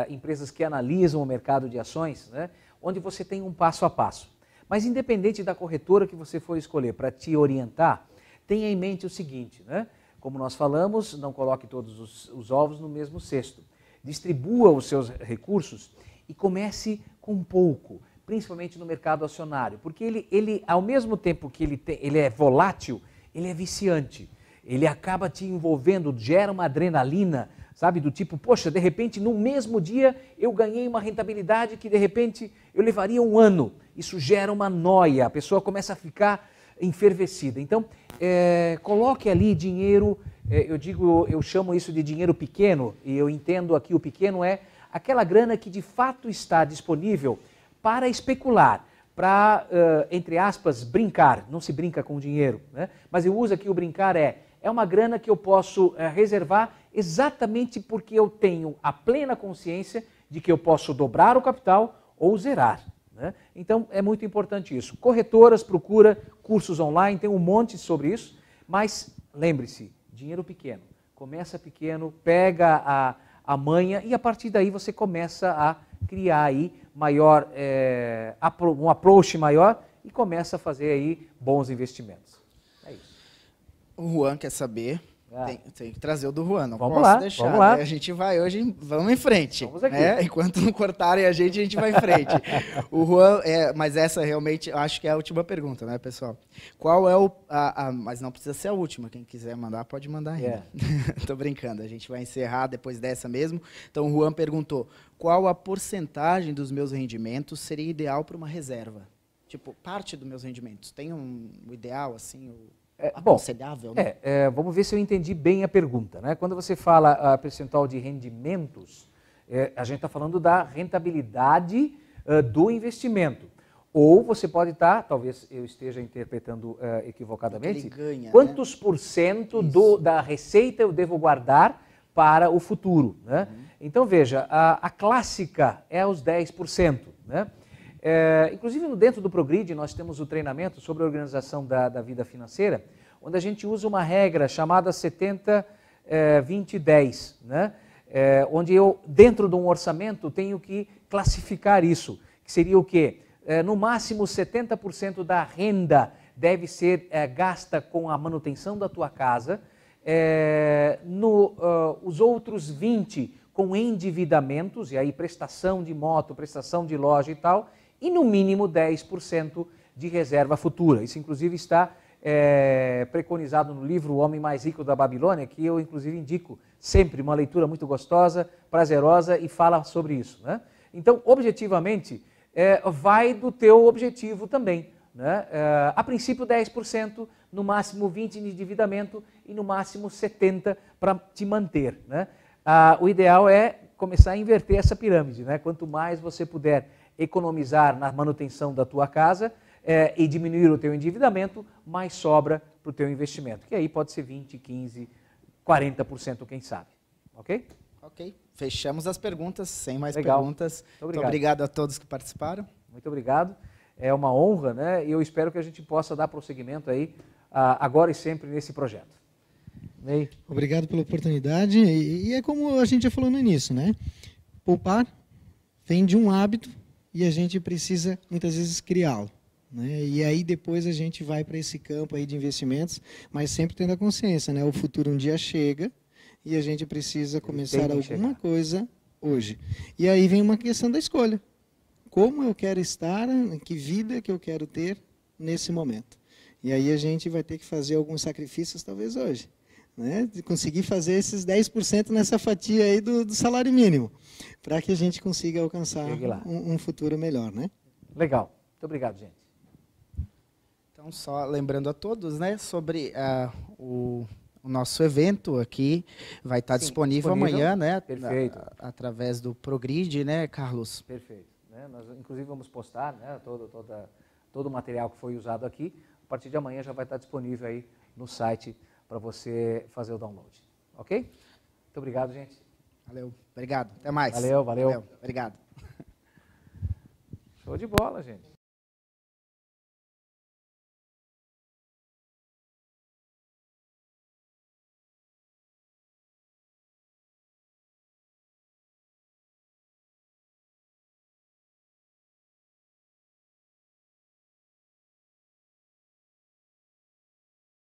[SPEAKER 2] empresas que analisam o mercado de ações, né, onde você tem um passo a passo. Mas independente da corretora que você for escolher para te orientar, tenha em mente o seguinte, né? Como nós falamos, não coloque todos os ovos no mesmo cesto. Distribua os seus recursos e comece com pouco, principalmente no mercado acionário, porque ele ao mesmo tempo que ele é volátil, ele é viciante. Ele acaba te envolvendo, gera uma adrenalina, sabe, do tipo, poxa, de repente, no mesmo dia, eu ganhei uma rentabilidade que, de repente, eu levaria um ano. Isso gera uma noia, a pessoa começa a ficar enfervecida. Então, coloque ali dinheiro, eu chamo isso de dinheiro pequeno, e eu entendo aqui o pequeno é aquela grana que, de fato, está disponível para especular, para, entre aspas, brincar. Não se brinca com dinheiro, né? Mas eu uso aqui o brincar é uma grana que eu posso reservar exatamente porque eu tenho a plena consciência de que eu posso dobrar o capital ou zerar, né? Então, é muito importante isso. Corretoras, procura cursos online, tem um monte sobre isso, mas lembre-se, dinheiro pequeno. Começa pequeno, pega a manha e a partir daí você começa a criar aí um approach maior e começa a fazer aí bons investimentos. É isso.
[SPEAKER 3] O Juan quer saber, tem que trazer o do Juan, não
[SPEAKER 2] vamos
[SPEAKER 3] posso
[SPEAKER 2] lá,
[SPEAKER 3] deixar.
[SPEAKER 2] Vamos lá.
[SPEAKER 3] A gente vai hoje, vamos em frente.
[SPEAKER 2] Vamos aqui.
[SPEAKER 3] Né? Enquanto não cortarem a gente vai em frente. O Juan, mas essa realmente, acho que é a última pergunta, né, pessoal? Qual é mas não precisa ser a última, quem quiser mandar pode mandar ainda. Tô brincando, a gente vai encerrar depois dessa mesmo. Então o Juan perguntou, qual a porcentagem dos meus rendimentos seria ideal para uma reserva? Tipo, parte dos meus rendimentos, tem um ideal assim, aconselhável? Né?
[SPEAKER 2] Vamos ver se eu entendi bem a pergunta, né? Quando você fala percentual de rendimentos, a gente está falando da rentabilidade do investimento. Ou você pode estar, talvez eu esteja interpretando equivocadamente,
[SPEAKER 3] ganha,
[SPEAKER 2] quantos por cento da receita eu devo guardar para o futuro, né? Então veja, a clássica é os 10%, né? Inclusive dentro do Progrid nós temos o treinamento sobre a organização da vida financeira, onde a gente usa uma regra chamada 70-20-10, né? Onde eu, dentro de um orçamento, tenho que classificar isso, que seria o quê? No máximo 70% da renda deve ser gasta com a manutenção da tua casa, os outros 20 com endividamentos, e aí prestação de moto, prestação de loja e tal, e no mínimo 10% de reserva futura. Isso inclusive está preconizado no livro O Homem Mais Rico da Babilônia, que eu inclusive indico sempre, uma leitura muito gostosa, prazerosa e fala sobre isso, né? Então, objetivamente, vai do teu objetivo também, né? A princípio 10%, no máximo 20% de endividamento e no máximo 70% para te manter, né? O ideal é começar a inverter essa pirâmide, né? Quanto mais você puder economizar na manutenção da tua casa e diminuir o teu endividamento, mais sobra para o teu investimento, que aí pode ser 20%, 15%, 40%, quem sabe, ok?
[SPEAKER 3] Ok, fechamos as perguntas, sem mais
[SPEAKER 2] Legal.
[SPEAKER 3] Perguntas. Muito obrigado a todos que participaram.
[SPEAKER 2] Muito obrigado, é uma honra, né? E eu espero que a gente possa dar prosseguimento aí, agora e sempre nesse projeto. Ney?
[SPEAKER 4] Obrigado pela oportunidade, e é como a gente já falou no início, né? Poupar vem de um hábito e a gente precisa, muitas vezes, criá-lo, né? E aí depois a gente vai para esse campo aí de investimentos, mas sempre tendo a consciência, né? O futuro um dia chega e a gente precisa começar alguma coisa hoje. E aí vem uma questão da escolha. Como eu quero estar, que vida que eu quero ter nesse momento. E aí a gente vai ter que fazer alguns sacrifícios talvez hoje, né? De conseguir fazer esses 10% nessa fatia aí do salário mínimo, para que a gente consiga alcançar um futuro melhor, né?
[SPEAKER 2] Legal. Muito obrigado, gente.
[SPEAKER 3] Então, só lembrando a todos, né, sobre o nosso evento aqui, vai estar disponível amanhã, né?
[SPEAKER 2] Perfeito.
[SPEAKER 3] Através do Progrid, né, Carlos?
[SPEAKER 2] Perfeito. Né? Nós, inclusive, vamos postar, né, todo o material que foi usado aqui. A partir de amanhã já vai estar disponível aí no site para você fazer o download. Ok? Muito obrigado, gente.
[SPEAKER 3] Valeu. Obrigado. Até mais.
[SPEAKER 2] Valeu.
[SPEAKER 3] Obrigado.
[SPEAKER 2] Show de bola, gente.